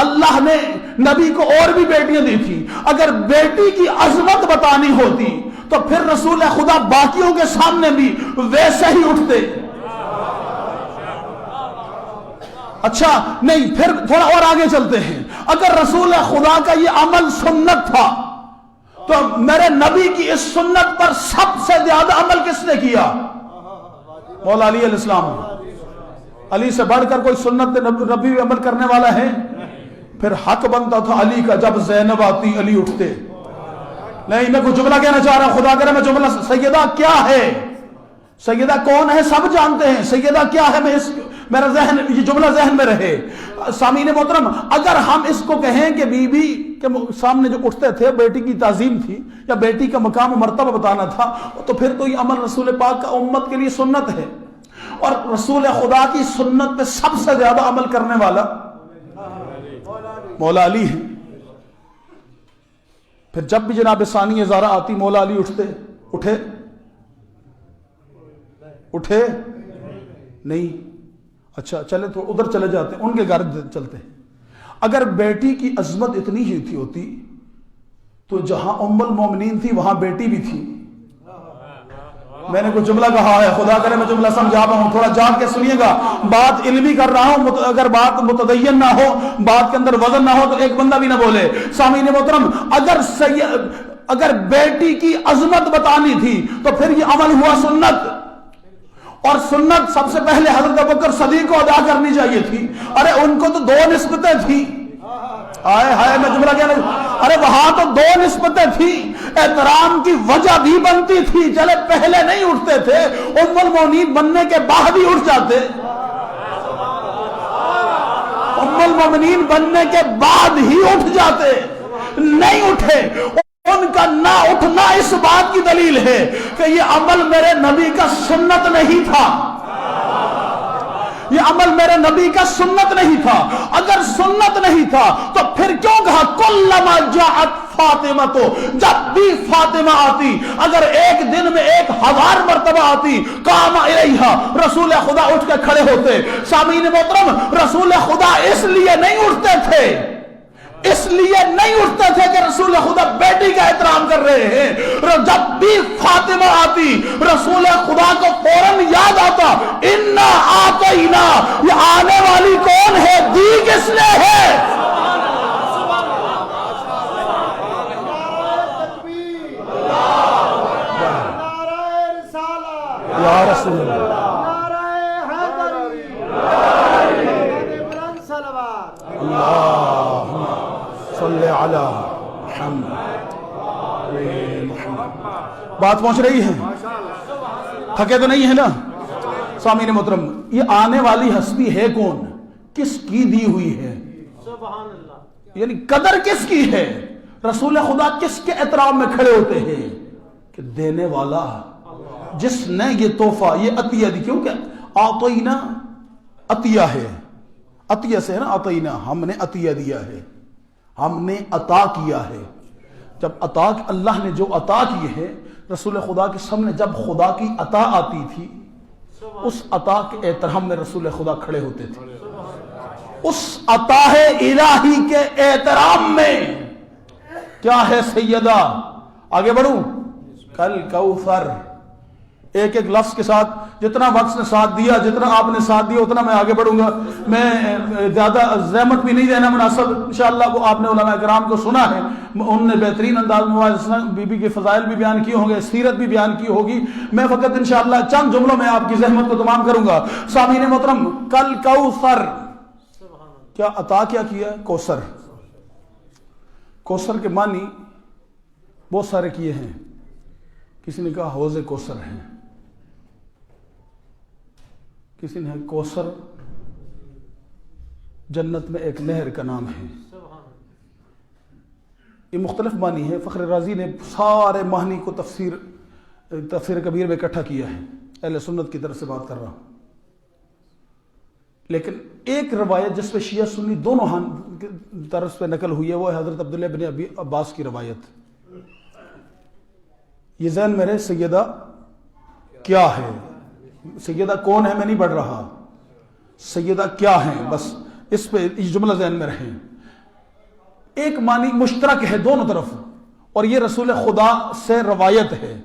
اللہ نے نبی کو اور بھی بیٹیاں دی تھی، اگر بیٹی کی عظمت بتانی ہوتی تو پھر رسول خدا باقیوں کے سامنے بھی ویسے ہی اٹھتے۔ اچھا نہیں، پھر تھوڑا اور آگے چلتے ہیں، اگر رسول خدا کا یہ عمل سنت تھا تو میرے نبی کی اس سنت پر سب سے زیادہ عمل کس نے کیا؟ مولا علی علیہ السلام۔ علی سے بڑھ کر کوئی سنت نبی میں عمل کرنے والا ہے؟ پھر حق بنتا تھا علی کا، جب زینب آتی علی اٹھتے۔ نہیں، میں کوئی جملہ کہنا چاہ رہا ہوں، خدا کرے میں جملہ، سیدہ کیا ہے، سیدہ کون ہے سب جانتے ہیں، سیدہ کیا ہے میرا ذہن، یہ جملہ ذہن میں رہے۔ سامعین محترم، اگر ہم اس کو کہیں کہ بی بی کے سامنے جو اٹھتے تھے بیٹی کی تعظیم تھی یا بیٹی کا مقام و مرتبہ بتانا تھا، تو پھر تو یہ عمل رسول پاک کا امت کے لیے سنت ہے، اور رسول خدا کی سنت پہ سب سے زیادہ عمل کرنے والا مولا علی ہے۔ پھر جب بھی جناب ثانی زہرا آتی مولا علی اٹھے نہیں؟ اچھا چلے تو ادھر چلے جاتے ہیں، ان کے گھر چلتے ہیں۔ اگر بیٹی کی عظمت اتنی ہی تھی ہوتی تو جہاں ام المومنین تھی وہاں بیٹی بھی تھی۔ میں نے کوئی جملہ کہا ہے، خدا کرے میں جملہ سمجھا رہا ہوں، تھوڑا جاگ کے سنیے گا، بات علمی کر رہا ہوں، اگر بات متدین نہ ہو، بات کے اندر وزن نہ ہو تو ایک بندہ بھی نہ بولے۔ سامعین محترم، اگر بیٹی کی عظمت بتانی تھی تو پھر یہ عمل ہوا سنت، اور سنت سب سے پہلے حضرت ابوبکر صدیق کو ادا کرنی چاہیے تھی۔ ارے ان کو تو 2 نسبتیں تھی، میں جملہ کہنا، ارے وہاں تو 2 نسبتیں تھی، احترام کی وجہ بھی بنتی تھی، چلے پہلے نہیں اٹھتے تھے، ام المومنین بننے کے بعد ہی اٹھ جاتے، ام المومنین بننے کے بعد ہی اٹھ جاتے، نہیں اٹھے۔ ان کا نہ اٹھنا اس بات کی دلیل ہے کہ یہ عمل میرے نبی کا سنت نہیں تھا، یہ عمل میرے نبی کا سنت نہیں تھا۔ اگر سنت نہیں تھا تو پھر کیوں کہا کلما جاءت فاطمہ، تو جب بھی فاطمہ آتی، اگر ایک دن میں 1000 مرتبہ آتی، قام الیہا، رسول خدا اٹھ کے کھڑے ہوتے۔ سامعین محترم، رسول خدا اس لیے نہیں اٹھتے تھے، اس لیے نہیں اٹھتے تھے کہ رسول خدا بیٹی کا احترام کر رہے ہیں، جب بھی فاطمہ آتی رسول خدا کو فوراً یاد آتا، انا آتینا، یہ آنے والی کون ہے، دی کس نے ہے؟ یا رسول اللہ، اللہم صلی علی محمد۔ بات پہنچ رہی ہے، تھکے تو نہیں ہے نا؟ سامعین محترم، یہ آنے والی ہستی ہے کون، کس کی دی ہوئی ہے، یعنی قدر کس کی ہے؟ رسول خدا کس کے احترام میں کھڑے ہوتے ہیں کہ دینے والا، جس نے یہ تحفہ، یہ عطیہ دی، کیونکہ آتینا عطیہ ہے، عطیہ سے ہے نا، عطینا ہم نے عطیہ دیا ہے، ہم نے عطا کیا ہے۔ جب عطا اللہ نے جو عطا کی ہے، رسول خدا کے سامنے جب خدا کی عطا آتی تھی، اس عطا کے احترام میں رسول خدا کھڑے ہوتے تھے، اس عطا الہی کے احترام میں کیا ہے سیدہ، آگے بڑھوں، کل کوثر ایک ایک لفظ کے ساتھ جتنا وقت نے ساتھ دیا، جتنا آپ نے ساتھ دیا اتنا میں آگے بڑھوں گا. میں زیادہ زحمت بھی نہیں دینا مناسب. انشاءاللہ وہ آپ نے علماء کرام کو سنا ہے، انہوں نے بہترین انداز میں بی بی کے فضائل بھی بیان کیے ہوں گے، سیرت بھی بیان کی ہوگی. میں فقط انشاءاللہ چند جملوں میں آپ کی زحمت کو تمام کروں گا. سامعین محترم، کل کوثر کیا عطا کیا ہے؟ کوثر. کوثر کے معنی بہت سارے کیے ہیں. کسی نے کہا حوض کوثر ہے، کسی نے کوثر جنت میں ایک نہر کا نام ہے. یہ مختلف معنی ہے. فخر رازی نے سارے معنی کو تفسیر کبیر میں اکٹھا کیا ہے. اہل سنت کی طرف سے بات کر رہا ہوں. لیکن ایک روایت جس پہ شیعہ سنی دونوں طرف پہ نقل ہوئی ہے وہ ہے حضرت عبداللہ بن ابی عباس کی روایت. یہ ذہن میرے سیدہ کیا ہے، سیدہ کون ہے میں نہیں پڑھ رہا، سیدہ کیا ہے، بس اس پہ یہ جملہ ذہن میں رہے. ایک معنی مشترک ہے دونوں طرف، اور یہ رسول خدا سے روایت ہے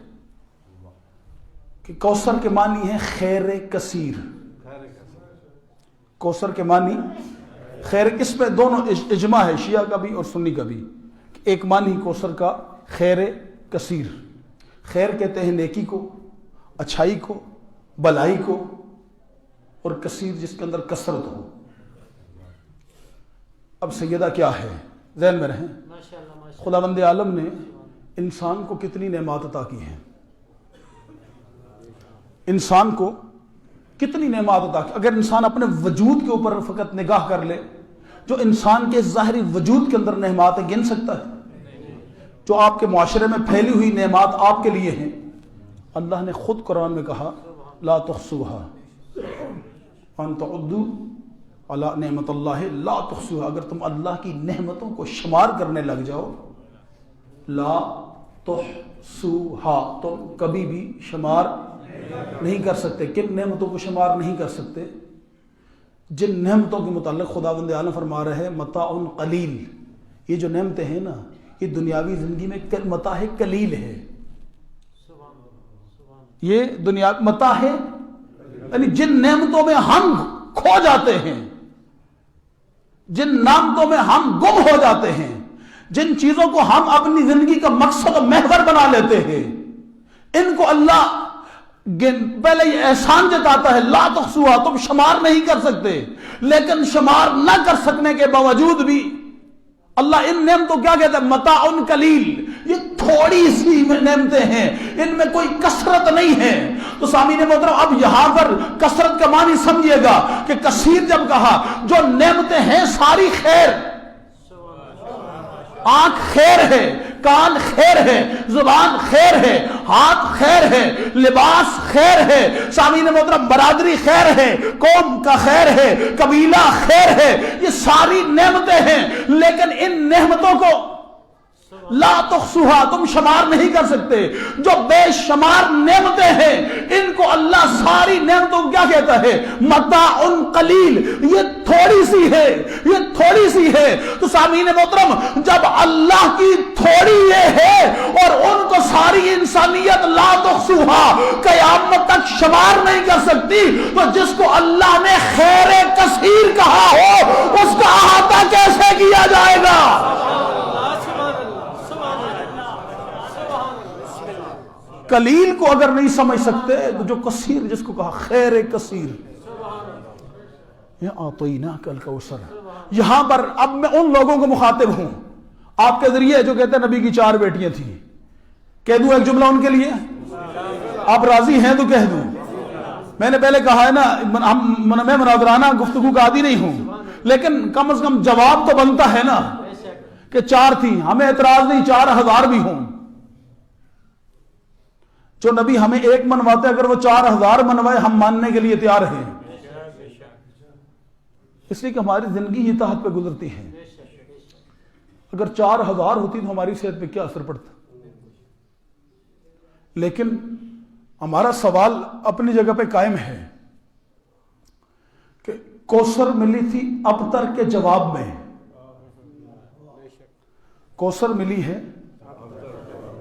کہ کوثر کے معنی ہے خیر کثیر. کوثر کے معنی خیر، اس پہ دونوں اجماع ہے شیعہ کا بھی اور سنی کا بھی. ایک معنی کوثر کا خیر کثیر. خیر کہتے ہیں نیکی کو، اچھائی کو، بلائی کو، اور کثیر جس کے اندر کثرت ہو. اب سیدہ کیا ہے ذہن میں رہیں. خداوند عالم نے انسان کو کتنی نعمات عطا کی ہیں، انسان کو کتنی نعمات عطا کی. اگر انسان اپنے وجود کے اوپر فقط نگاہ کر لے، جو انسان کے ظاہری وجود کے اندر نعمات ہیں، گن سکتا ہے؟ جو آپ کے معاشرے میں پھیلی ہوئی نعمات آپ کے لیے ہیں، اللہ نے خود قرآن میں کہا لا تحصوها ان تعدوا علی نعمت اللہ لا تحصوها. اگر تم اللہ کی نعمتوں کو شمار کرنے لگ جاؤ، لا تحصوها، تم کبھی بھی شمار نہیں کر سکتے. کن نعمتوں کو شمار نہیں کر سکتے؟ جن نعمتوں کے متعلق خداوند عالم فرما رہے ہیں متاع قلیل. یہ جو نعمتیں ہیں نا، یہ دنیاوی زندگی میں متاع قلیل ہے. یہ دنیا متاع ہے، یعنی جن نعمتوں میں ہم کھو جاتے ہیں، جن نعمتوں میں ہم گم ہو جاتے ہیں، جن چیزوں کو ہم اپنی زندگی کا مقصد و محور بنا لیتے ہیں، ان کو اللہ پہلے یہ احسان جتاتا ہے لا تحصوها، تم شمار نہیں کر سکتے. لیکن شمار نہ کر سکنے کے باوجود بھی اللہ ان نعمتوں کیا کہتا ہے متاع قلیل، یہ تھوڑی سی نعمتیں ہیں، ان میں کوئی کثرت نہیں ہے. تو سامعین محترم، اب یہاں پر کثرت کا معنی سمجھیے گا کہ کثیر جب کہا، جو نعمتیں ہیں ساری خیر. آنکھ خیر ہے، کان خیر ہے، زبان خیر ہے، ہاتھ خیر ہے، لباس خیر ہے. سامعین محترم، برادری خیر ہے، قوم کا خیر ہے، قبیلہ خیر ہے. یہ ساری نعمتیں ہیں، لیکن ان نعمتوں کو لا تحصوها، تم شمار نہیں کر سکتے. جو بے شمار نعمتیں ہیں، ان کو اللہ ساری نعمتوں کو کیا کہتا ہے متاع قلیل. یہ تھوڑی سی ہے، یہ تھوڑی سی ہے. تو سامعین محترم، جب اللہ کی تھوڑی یہ ہے اور ان کو ساری انسانیت لا تحصوها قیامت تک شمار نہیں کر سکتی، تو جس کو اللہ نے خیر کثیر کہا ہو اس کا احاطہ کیسے کیا جائے گا؟ قلیل کو اگر نہیں سمجھ سکتے تو جو کثیر، جس کو کہا خیر کثیر، یہ اعطیناک الکوثر. یہاں پر اب میں ان لوگوں کو مخاطب ہوں آپ کے ذریعے جو کہتے ہیں نبی کی 4 بیٹیاں تھیں. کہہ دوں ایک جملہ ان کے لیے؟ آپ راضی ہیں تو کہہ دوں. میں نے پہلے کہا ہے نا، میں مناظرانہ گفتگو کا عادی نہیں ہوں، لیکن کم از کم جواب تو بنتا ہے نا کہ 4 تھیں. ہمیں اعتراض نہیں 4000 بھی ہوں. جو نبی ہمیں 1 منواتے، اگر وہ 4000 منوائے ہم ماننے کے لیے تیار ہیں، اس لیے کہ ہماری زندگی یہ تحت پہ گزرتی ہے. اگر 4000 ہوتی تو ہماری صحت پہ کیا اثر پڑتا. لیکن ہمارا سوال اپنی جگہ پہ قائم ہے کہ کوثر ملی تھی ابتر کے جواب میں. کوثر ملی ہے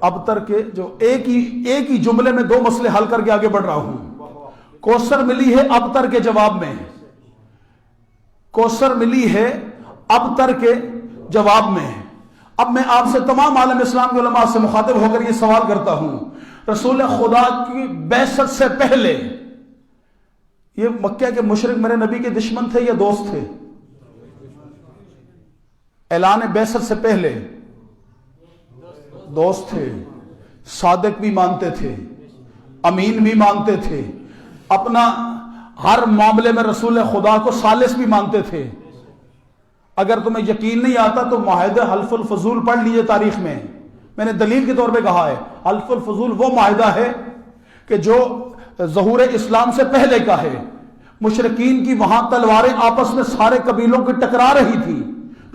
ابتر کے جو ایک ہی جملے میں 2 مسئلے حل کر کے آگے بڑھ رہا ہوں. کوثر ملی ہے ابتر کے جواب میں، کوثر ملی ہے ابتر کے جواب میں. اب میں آپ سے تمام عالم اسلام کے علماء سے مخاطب ہو کر یہ سوال کرتا ہوں، رسول خدا کی بعثت سے پہلے یہ مکہ کے مشرک میرے نبی کے دشمن تھے یا دوست تھے؟ اعلان بعثت سے پہلے دوست تھے، صادق بھی مانتے تھے، امین بھی مانتے تھے، اپنا ہر معاملے میں رسول خدا کو ثالث بھی مانتے تھے. اگر تمہیں یقین نہیں آتا تو معاہدہ حلف الفضول پڑھ لیجئے تاریخ میں نے دلیل کے طور پہ کہا ہے. حلف الفضول وہ معاہدہ ہے کہ جو ظہور اسلام سے پہلے کا ہے. مشرکین کی وہاں تلواریں آپس میں سارے قبیلوں کی ٹکرا رہی تھی.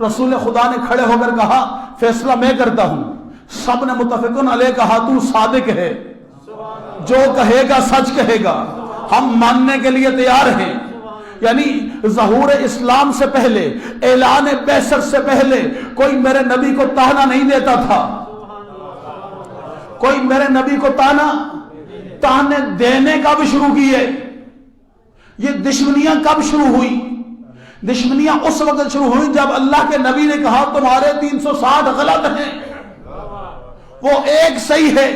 رسول خدا نے کھڑے ہو کر کہا فیصلہ میں کرتا ہوں. سب نے متفقن علیہ کہا تو صادق ہے، جو کہے گا سچ کہے گا، ہم ماننے کے لیے تیار ہیں. یعنی ظہور اسلام سے پہلے، اعلان بعثت سے پہلے کوئی میرے نبی کو طعنہ نہیں دیتا تھا. کوئی میرے نبی کو طعنہ دینے کب شروع کیے؟ یہ دشمنیاں کب شروع ہوئی؟ دشمنیاں اس وقت شروع ہوئی جب اللہ کے نبی نے کہا تمہارے 360 غلط ہیں، وہ ایک صحیح ہے،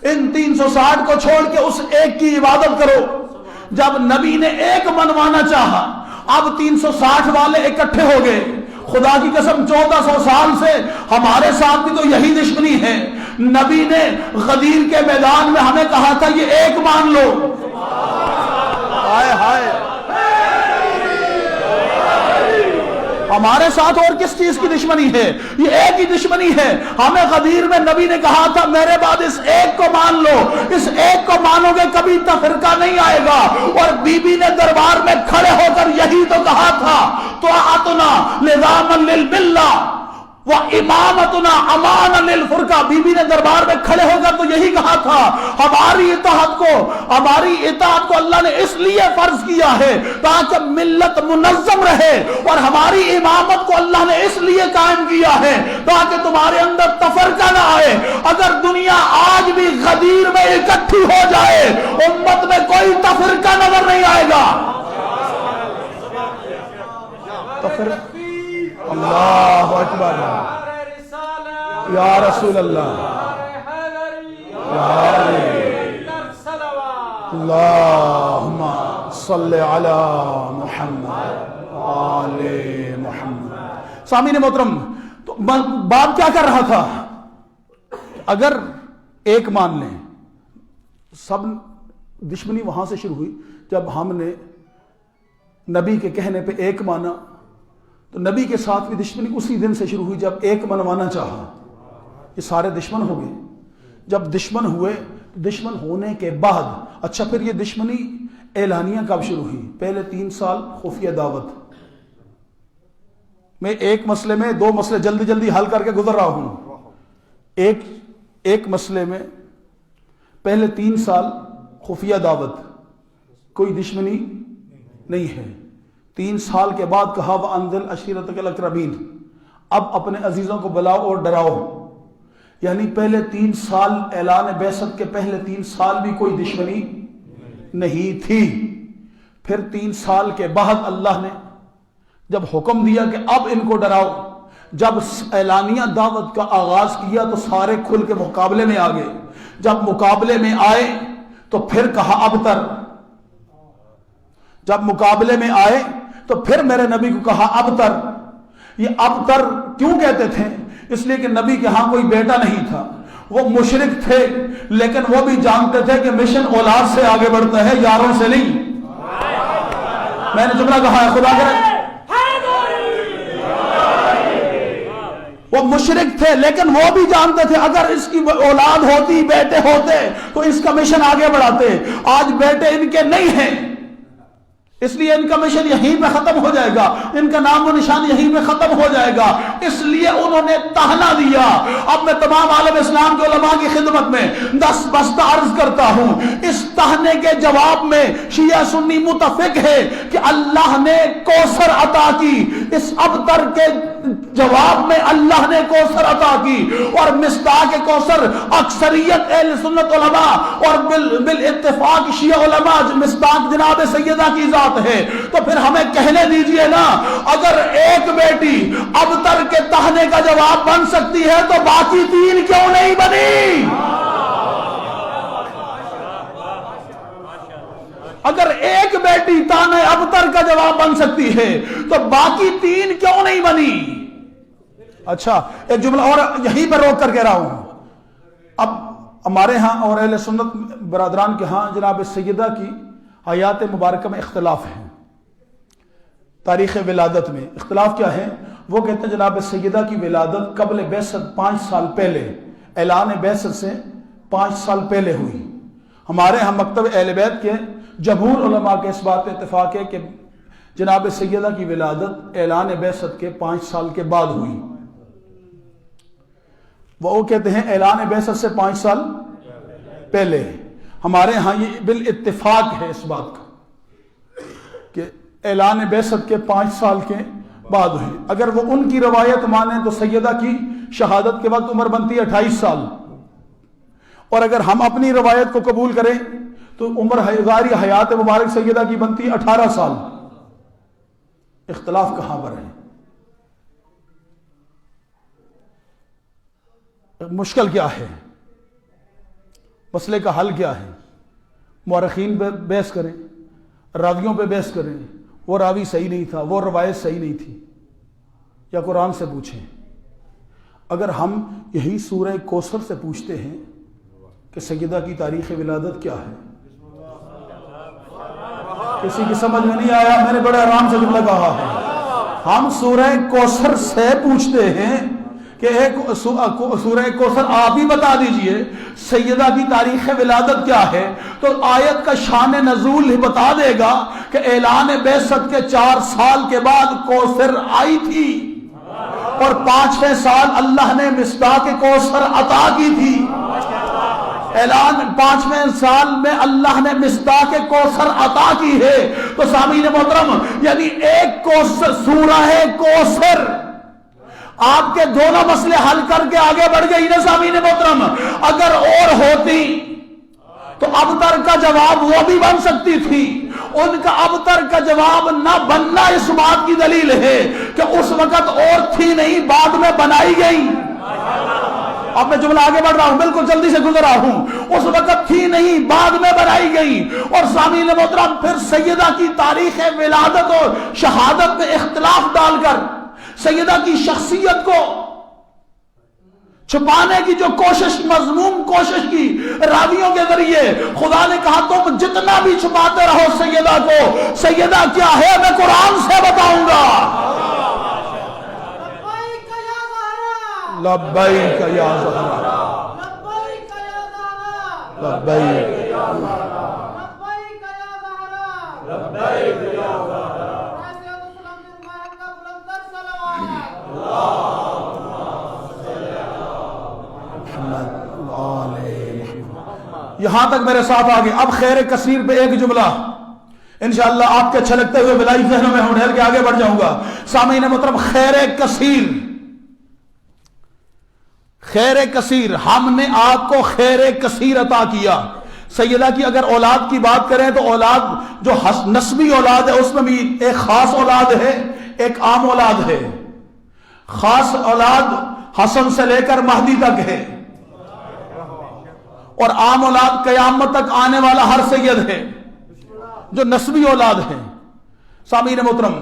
ان 360 کو چھوڑ کے اس ایک کی عبادت کرو. جب نبی نے ایک منوانا چاہا، اب 360 والے اکٹھے ہو گئے. خدا کی قسم 1400 سال سے ہمارے ساتھ بھی تو یہی دشمنی ہے. نبی نے غدیر کے میدان میں ہمیں کہا تھا یہ ایک مان لو. ہائے ہائے، ہمارے ساتھ اور کس چیز کی دشمنی ہے؟ یہ ایک ہی دشمنی ہے. ہمیں غدیر میں نبی نے کہا تھا میرے بعد اس ایک کو مان لو، اس ایک کو مانو گے کبھی تفرقہ نہیں آئے گا. اور بی بی نے دربار میں کھڑے ہو کر یہی تو کہا تھا طاعتنا نظاما للملہ وامامتنا امانا للفرقہ. بی بی نے دربار میں کھڑے ہو کر تو یہی کہا تھا ہماری اطاعت کو اللہ نے اس لیے فرض کیا ہے تاکہ ملت منظم رہے، اور ہماری امامت کو اللہ نے اس لیے قائم کیا ہے تاکہ تمہارے اندر تفرقہ نہ آئے. اگر دنیا آج بھی غدیر میں اکٹھی ہو جائے امت میں کوئی تفرقہ نظر نہیں آئے گا. اللہ اکبر، یا رسول اللہ، اللہم صلی علی محمد آل محمد. سامعین محترم، تو بات کیا کر رہا تھا؟ اگر ایک مان لیں، سب دشمنی وہاں سے شروع ہوئی جب ہم نے نبی کے کہنے پہ ایک مانا. تو نبی کے ساتھ بھی دشمنی اسی دن سے شروع ہوئی جب ایک منوانا چاہا. یہ سارے دشمن ہو گئے. جب دشمن ہوئے تو دشمن ہونے کے بعد اچھا پھر یہ دشمنی اعلانیہ کب شروع ہوئی؟ پہلے 3 سال خفیہ دعوت. میں ایک مسئلے میں 2 مسئلے جلدی حل کر کے گزر رہا ہوں. ایک مسئلے میں پہلے 3 سال خفیہ دعوت، کوئی دشمنی نہیں ہے. 3 سال کے بعد کہا وَأَنذِرْ عَشِيرَتَكَ الْأَقْرَبِينَ، اب اپنے عزیزوں کو بلاؤ اور ڈراؤ. یعنی پہلے 3 سال اعلان بعثت کے پہلے 3 سال بھی کوئی دشمنی نہیں تھی. پھر 3 سال کے بعد اللہ نے جب حکم دیا کہ اب ان کو ڈراؤ، جب اعلانیہ دعوت کا آغاز کیا تو سارے کھل کے مقابلے میں آ گئے. جب مقابلے میں آئے تو پھر کہا ابتر. جب مقابلے میں آئے تو پھر میرے نبی کو کہا ابتر. یہ ابتر کیوں کہتے تھے؟ اس لیے کہ نبی کے ہاں کوئی بیٹا نہیں تھا. وہ مشرک تھے لیکن وہ بھی جانتے تھے کہ مشن اولاد سے آگے بڑھتا ہے، یاروں سے نہیں. میں نے جملہ کہا ہے خدا کرے. وہ مشرک تھے لیکن وہ بھی جانتے تھے اگر اس کی اولاد ہوتی، بیٹے ہوتے تو اس کا مشن آگے بڑھاتے. آج بیٹے ان کے نہیں ہیں، اس لیے ان کا مشن یہیں پہ ختم ہو جائے گا، ان کا نام و نشان یہیں پہ ختم ہو جائے گا. اس لیے انہوں نے طعنہ دیا۔ اب میں تمام عالم اسلام کے علماء کی خدمت میں دست بستہ عرض کرتا ہوں، اس طعنے کے جواب میں شیعہ سنی متفق ہے کہ اللہ نے کوثر عطا کی، اس ابتر کے جواب میں اللہ نے کوثر عطا کی، اور مصداق کوثر اکثریت اہل سنت علماء اور بالاتفاق شیعہ علماء مصداق جناب سیدہ کی ذات ہے۔ تو پھر ہمیں کہنے دیجئے نا، اگر ایک بیٹی ابتر کے طعنے کا جواب بن سکتی ہے تو باقی تین کیوں نہیں بنی؟ اگر ایک بیٹی طعنہ ابتر کا جواب بن سکتی ہے تو باقی تین کیوں نہیں بنی؟ اچھا ایک جملہ اور یہیں پر روک کر کہہ رہا ہوں، اب ہمارے ہاں اور اہل سنت برادران کے ہاں جناب سیدہ کی حیات مبارکہ میں اختلاف ہے، تاریخ ولادت میں اختلاف کیا ہے؟ وہ کہتے ہیں جناب سیدہ کی ولادت قبل بعثت 5 سال پہلے، اعلان بعثت سے 5 سال پہلے ہوئی۔ ہمارے ہاں مکتب اہل بیت کے جمہور علماء کے اس بات اتفاق ہے کہ جناب سیدہ کی ولادت اعلان بعثت کے 5 سال کے بعد ہوئی۔ وہ کہتے ہیں اعلان بعثت سے 5 سال پہلے، ہمارے ہاں یہ بالاتفاق ہے اس بات کا کہ اعلان بعثت کے 5 سال کے بعد ہوئی۔ اگر وہ ان کی روایت مانیں تو سیدہ کی شہادت کے وقت عمر بنتی ہے 28 سال، اور اگر ہم اپنی روایت کو قبول کریں تو عمر ظاہری حیات مبارک سیدہ کی بنتی ہے 18 سال۔ اختلاف کہاں پر ہے؟ مشکل کیا ہے؟ مسئلے کا حل کیا ہے؟ مورخین پہ بحث کریں، راویوں پہ بحث کریں، وہ راوی صحیح نہیں تھا، وہ روایت صحیح نہیں تھی، یا قرآن سے پوچھیں۔ اگر ہم یہی سورہ کوثر سے پوچھتے ہیں کہ سیدہ کی تاریخ ولادت کیا ہے، کسی کی سمجھ میں نہیں آیا؟ میں نے بڑے آرام سے جملہ کہا ہے، ہم سورہ کوثر سے پوچھتے ہیں کہ ایک سورہ کوثر آپ ہی بتا دیجئے سیدہ کی تاریخ ولادت کیا ہے، تو آیت کا شان نزول ہی بتا دے گا کہ اعلان بعثت کے 4 سال کے بعد کوثر آئی تھی، اور 5ویں سال اللہ نے مصداق کوثر عطا کی تھی۔ اعلان 5ویں سال میں اللہ نے مصداق کوثر عطا کی ہے۔ تو سامعین محترم، یعنی ایک سورہ کوثر آپ کے دونوں مسئلے حل کر کے آگے بڑھ گئی نا سامعین محترم۔ اگر اور ہوتی تو ابتر کا جواب وہ بھی بن سکتی تھی، ان کا ابتر کا جواب نہ بننا اس بات کی دلیل ہے کہ اس وقت اور تھی نہیں، بعد میں بنائی گئی۔ اب میں جملہ آگے بڑھ رہا ہوں، بالکل جلدی سے گزر رہا ہوں، اس وقت تھی نہیں، بعد میں بنائی گئی۔ اور سامعین محترم، پھر سیدہ کی تاریخ ولادت اور شہادت میں اختلاف ڈال کر سیدہ کی شخصیت کو چھپانے کی جو کوشش، مذموم کوشش کی راویوں کے ذریعے، خدا نے کہا تم جتنا بھی چھپاتے رہو سیدہ کو، سیدہ کیا ہے میں قرآن سے بتاؤں گا۔ لبیک یا زہرا، لبیک یا زہرا، لبیک یا زہرا، لبیک یا زہرا۔ یہاں تک میرے ساتھ آگے۔ اب خیر کثیر پہ ایک جملہ انشاءاللہ آپ کے چھلکتے ہوئے بلائی ذہنوں میں ہوں ڈھیر کے آگے بڑھ جاؤں گا۔ سامعین محترم، خیر کثیر، خیر کثیر، ہم نے آپ کو خیر کثیر عطا کیا۔ سیدہ کی اگر اولاد کی بات کریں تو اولاد جو نسبی اولاد ہے اس میں بھی ایک خاص اولاد ہے، ایک عام اولاد ہے۔ خاص اولاد حسن سے لے کر مہدی تک ہے، اور عام اولاد قیامت تک آنے والا ہر سید ہے جو نسبی اولاد ہے۔ سامعین محترم،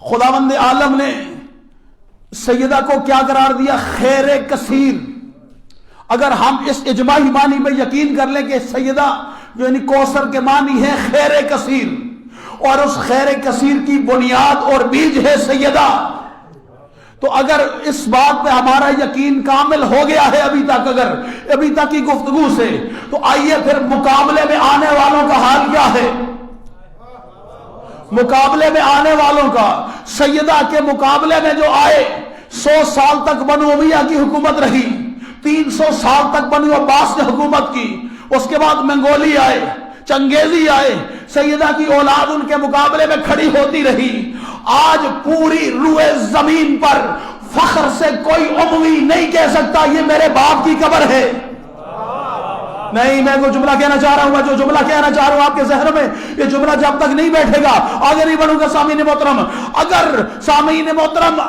خداوند عالم نے سیدہ کو کیا قرار دیا؟ خیر کثیر۔ اگر ہم اس اجماعی معنی پہ یقین کر لیں کہ سیدہ یعنی کوثر کے معنی ہے خیر کثیر، اور اس خیر کثیر کی بنیاد اور بیج ہے سیدہ، تو اگر اس بات پہ ہمارا یقین کامل ہو گیا ہے ابھی تک کی گفتگو سے، تو آئیے پھر مقابلے میں آنے والوں کا حال کیا ہے؟ مقابلے میں آنے والوں کا، سیدہ کے مقابلے میں جو آئے 300 سال تک بنو امیہ کی حکومت رہی، 300 سال تک بنو عباس نے حکومت کی، اس کے بعد منگولی آئے، چنگیزی آئے، سیدہ کی اولاد ان کے مقابلے میں کھڑی ہوتی رہی۔ آج پوری روئے زمین پر فخر سے کوئی اموی نہیں کہہ سکتا یہ میرے باپ کی قبر ہے۔ نہیں، میں کوئی جملہ کہنا چاہ رہا ہوں، میں جو جملہ کہنا چاہ رہا ہوں آپ کے ذہن میں، یہ جملہ جب تک نہیں بیٹھے گا آگے نہیں بڑھوں گا۔ سامعین محترم، اگر سامعین محترم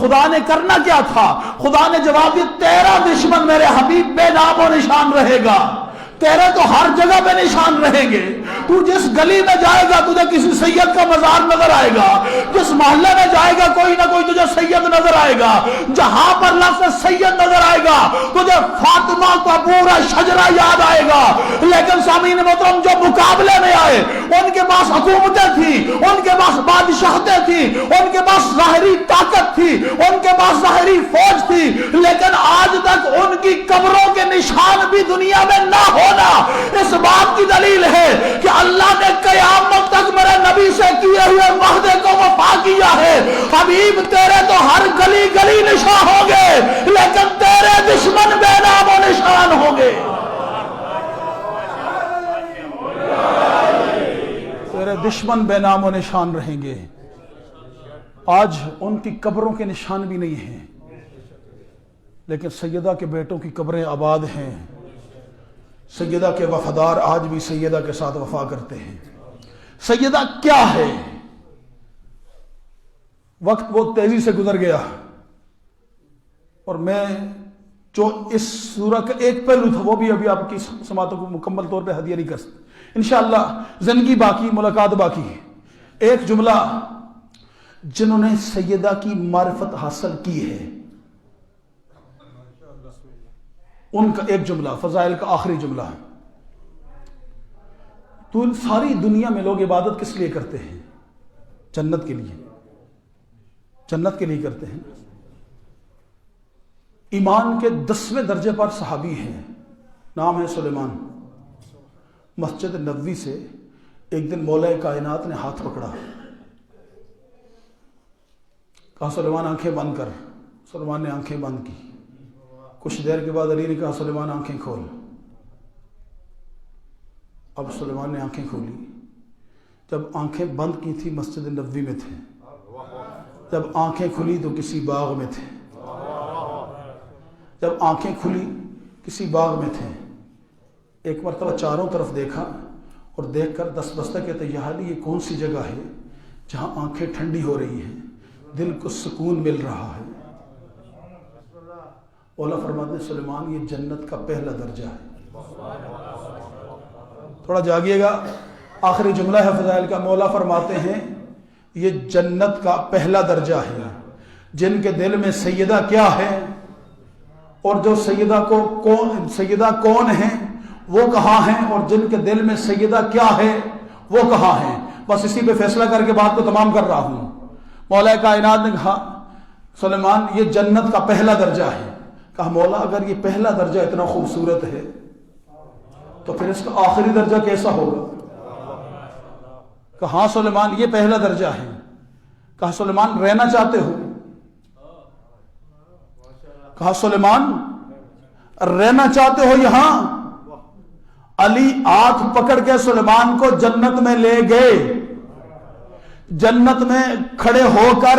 خدا نے کرنا کیا تھا، خدا نے جواب دیا تیرا دشمن میرے حبیب بے نام و نشان رہے گا، تیرے تو ہر جگہ پہ نشان رہیں گے۔ تو جس گلی میں جائے گا تجھے کسی سید کا مزار نظر آئے گا، جس محلے میں جائے گا کوئی نہ کوئی تجھے سید نظر آئے گا، جہاں پر لفظ سید نظر آئے گا تجھے فاطمہ کا پورا شجرہ یاد آئے گا۔ لیکن سامعین محترم، جو مقابلے میں آئے ان کے پاس حکومتیں تھیں، ان کے پاس بادشاہتیں تھیں، ان کے پاس ظاہری طاقت تھی، ان کے پاس ظاہری فوج تھی، لیکن آج تک ان کی قبروں کے نشان بھی دنیا میں نہ ہو۔ اس بات کی دلیل ہے کہ اللہ نے قیامت تک میرے نبی سے کیے ہوئے وعدے کو وفا کیا ہے۔ حبیب تیرے تو ہر گلی گلی نشان ہوں گے، لیکن تیرے دشمن بے نام و نشان ہوں گے، تیرے دشمن بے نام و نشان رہیں گے۔ آج ان کی قبروں کے نشان بھی نہیں ہیں، لیکن سیدہ کے بیٹوں کی قبریں آباد ہیں۔ سیدہ کے وفادار آج بھی سیدہ کے ساتھ وفا کرتے ہیں۔ سیدہ کیا ہے؟ وقت بہت تیزی سے گزر گیا اور میں جو اس سورہ کا ایک پہلو تھا وہ بھی ابھی آپ کی سماعتوں کو مکمل طور پہ ہدیہ نہیں کر سکتے۔ انشاءاللہ زندگی باقی، ملاقات باقی ہے۔ ایک جملہ جنہوں نے سیدہ کی معرفت حاصل کی ہے ان کا ایک جملہ، فضائل کا آخری جملہ، تو ان ساری دنیا میں لوگ عبادت کس لیے کرتے ہیں؟ جنت کے لیے، جنت کے لیے کرتے ہیں۔ ایمان کے 10ویں درجے پر صحابی ہیں، نام ہے سلیمان۔ مسجد نبوی سے ایک دن مولا کائنات نے ہاتھ پکڑا، کہا سلیمان آنکھیں بند کر۔ سلیمان نے آنکھیں بند کی۔ کچھ دیر کے بعد علی نے کہا سلیمان آنکھیں کھول۔ اب سلیمان نے آنکھیں کھولی۔ جب آنکھیں بند کی تھی مسجد نبوی میں تھے، جب آنکھیں کھلی تو کسی باغ میں تھے، جب آنکھیں کھلی کسی باغ میں تھے۔ ایک مرتبہ چاروں طرف دیکھا اور دیکھ کر دست بستہ کہتے یا علی یہ کون سی جگہ ہے جہاں آنکھیں ٹھنڈی ہو رہی ہیں، دل کو سکون مل رہا ہے؟ مولا فرماتے ہیں سلیمان یہ جنت کا پہلا درجہ ہے۔ تھوڑا جاگیے گا، آخری جملہ ہے فضائل کا۔ مولا فرماتے ہیں یہ جنت کا پہلا درجہ ہے۔ جن کے دل میں سیدہ کیا ہے اور جو سیدہ کون ہیں وہ کہاں ہیں، اور جن کے دل میں سیدہ کیا ہے وہ کہاں ہیں، بس اسی پہ فیصلہ کر کے بات کو تمام کر رہا ہوں۔ مولا کائنات نے کہا سلیمان یہ جنت کا پہلا درجہ ہے۔ کہا مولا اگر یہ پہلا درجہ اتنا خوبصورت ہے تو پھر اس کا آخری درجہ کیسا ہوگا؟ کہا ہاں سلیمان یہ پہلا درجہ ہے۔ کہا سلیمان رہنا چاہتے ہو؟ کہا سلیمان رہنا چاہتے ہو یہاں؟ علی ہاتھ پکڑ کے سلیمان کو جنت میں لے گئے۔ جنت میں کھڑے ہو کر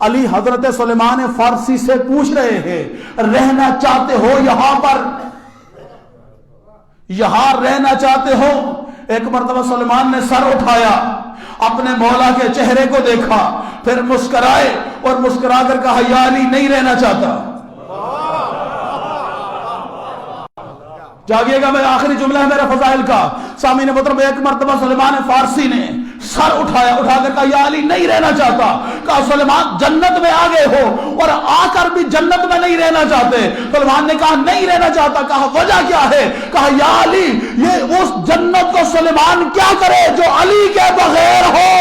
علی حضرت سلیمان فارسی سے پوچھ رہے ہیں رہنا چاہتے ہو یہاں پر؟ یہاں رہنا چاہتے ہو؟ ایک مرتبہ سلیمان نے سر اٹھایا، اپنے مولا کے چہرے کو دیکھا، پھر مسکرائے اور مسکرا کر کہا یا علی نہیں رہنا چاہتا۔ جاگیے گا، میں آخری جملہ ہے میرا فضائل کا۔ سامعین محترم ایک مرتبہ سلیمان فارسی نے سر اٹھایا، اٹھا کر کہا یا علی نہیں رہنا چاہتا۔ کہا سلیمان جنت میں آ گئے ہو اور آ کر بھی جنت میں نہیں رہنا چاہتے؟ سلیمان نے کہا نہیں رہنا چاہتا۔ کہا وجہ کیا ہے؟ کہا یا علی یہ اس جنت کو سلیمان کیا کرے جو علی کے بغیر ہو۔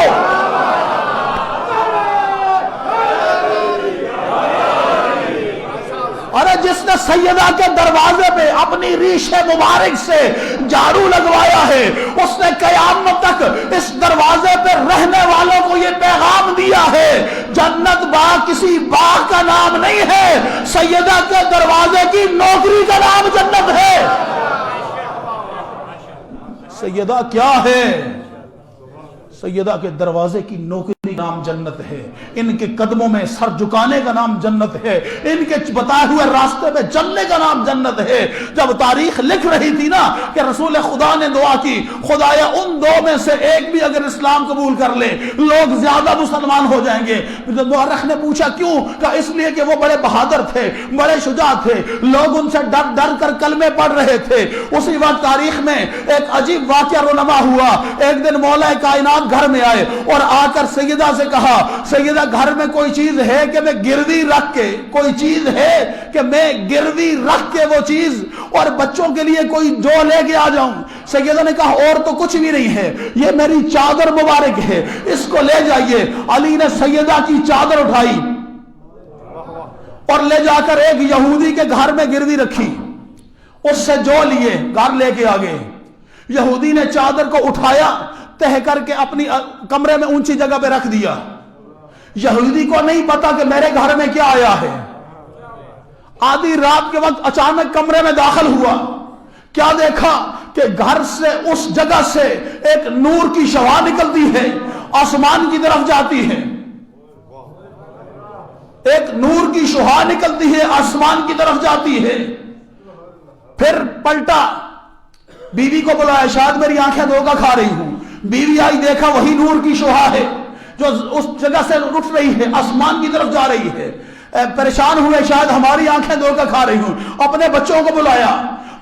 ارے جس نے سیدہ کے دروازے پہ اپنی ریش مبارک سے جھاڑو لگوایا ہے اس نے قیامت تک اس دروازے پہ رہنے والوں کو یہ پیغام دیا ہے جنت باغ کسی باغ کا سیدہ کے دروازے کی نوکری کا نام جنت ہے۔ سیدہ کیا ہے؟ سیدہ کے دروازے کی نوکری کا نام جنت ہے، ان کے قدموں میں سر جھکانے کا نام جنت ہے، ان کے بتائے ہوئے راستے میں چلنے کا نام جنت ہے۔ جب تاریخ لکھ رہی تھی نا کہ رسول خدا نے دعا کی، خدایا ان دو میں سے ایک بھی اگر اسلام قبول کر لے لوگ زیادہ مسلمان ہو جائیں گے۔ مورخ نے پوچھا کیوں؟ کہا اس لیے کہ وہ بڑے بہادر تھے، بڑے شجاع تھے، لوگ ان سے ڈر ڈر کر کلمے پڑھ رہے تھے۔ اسی وقت تاریخ میں ایک عجیب واقعہ رونما ہوا۔ ایک دن مولا کائنات گھر میں آئے اور آ کر سیدہ سے کہا، سیدہ گھر میں کوئی چیز ہے کہ میں گروی رکھ کے، کوئی چیز ہے کہ میں گروی رکھ کے وہ چیز اور بچوں کے لیے کوئی جو لے کے آ جاؤں؟ سیدہ نے کہا اور تو کچھ بھی نہیں ہے، یہ میری چادر مبارک ہے، اس کو لے جائیے۔ علی نے سیدہ کی چادر اٹھائی اور لے جا کر ایک یہودی کے گھر میں گروی رکھی، اس سے جو لیے گھر لے کے آگے۔ یہودی نے چادر کو اٹھایا، تہ کر کے اپنی کمرے میں اونچی جگہ پہ رکھ دیا۔ یہودی کو نہیں پتا کہ میرے گھر میں کیا آیا ہے۔ آدھی رات کے وقت اچانک کمرے میں داخل ہوا، کیا دیکھا کہ گھر سے اس جگہ سے ایک نور کی شعاع نکلتی ہے، آسمان کی طرف جاتی ہے۔ ایک نور کی شعاع نکلتی ہے، آسمان کی طرف جاتی ہے۔ پھر پلٹا، بیوی کو بلایا، شاید میری آنکھیں دھوکہ کھا رہی ہوں۔ بیوی آئی، دیکھا وہی نور کی شعاع ہے جو اس جگہ سے اٹھ رہی ہے، آسمان کی طرف جا رہی ہے۔ پریشان ہوئے، شاید ہماری آنکھیں دھوکہ کھا رہی ہوں۔ اپنے بچوں کو بلایا،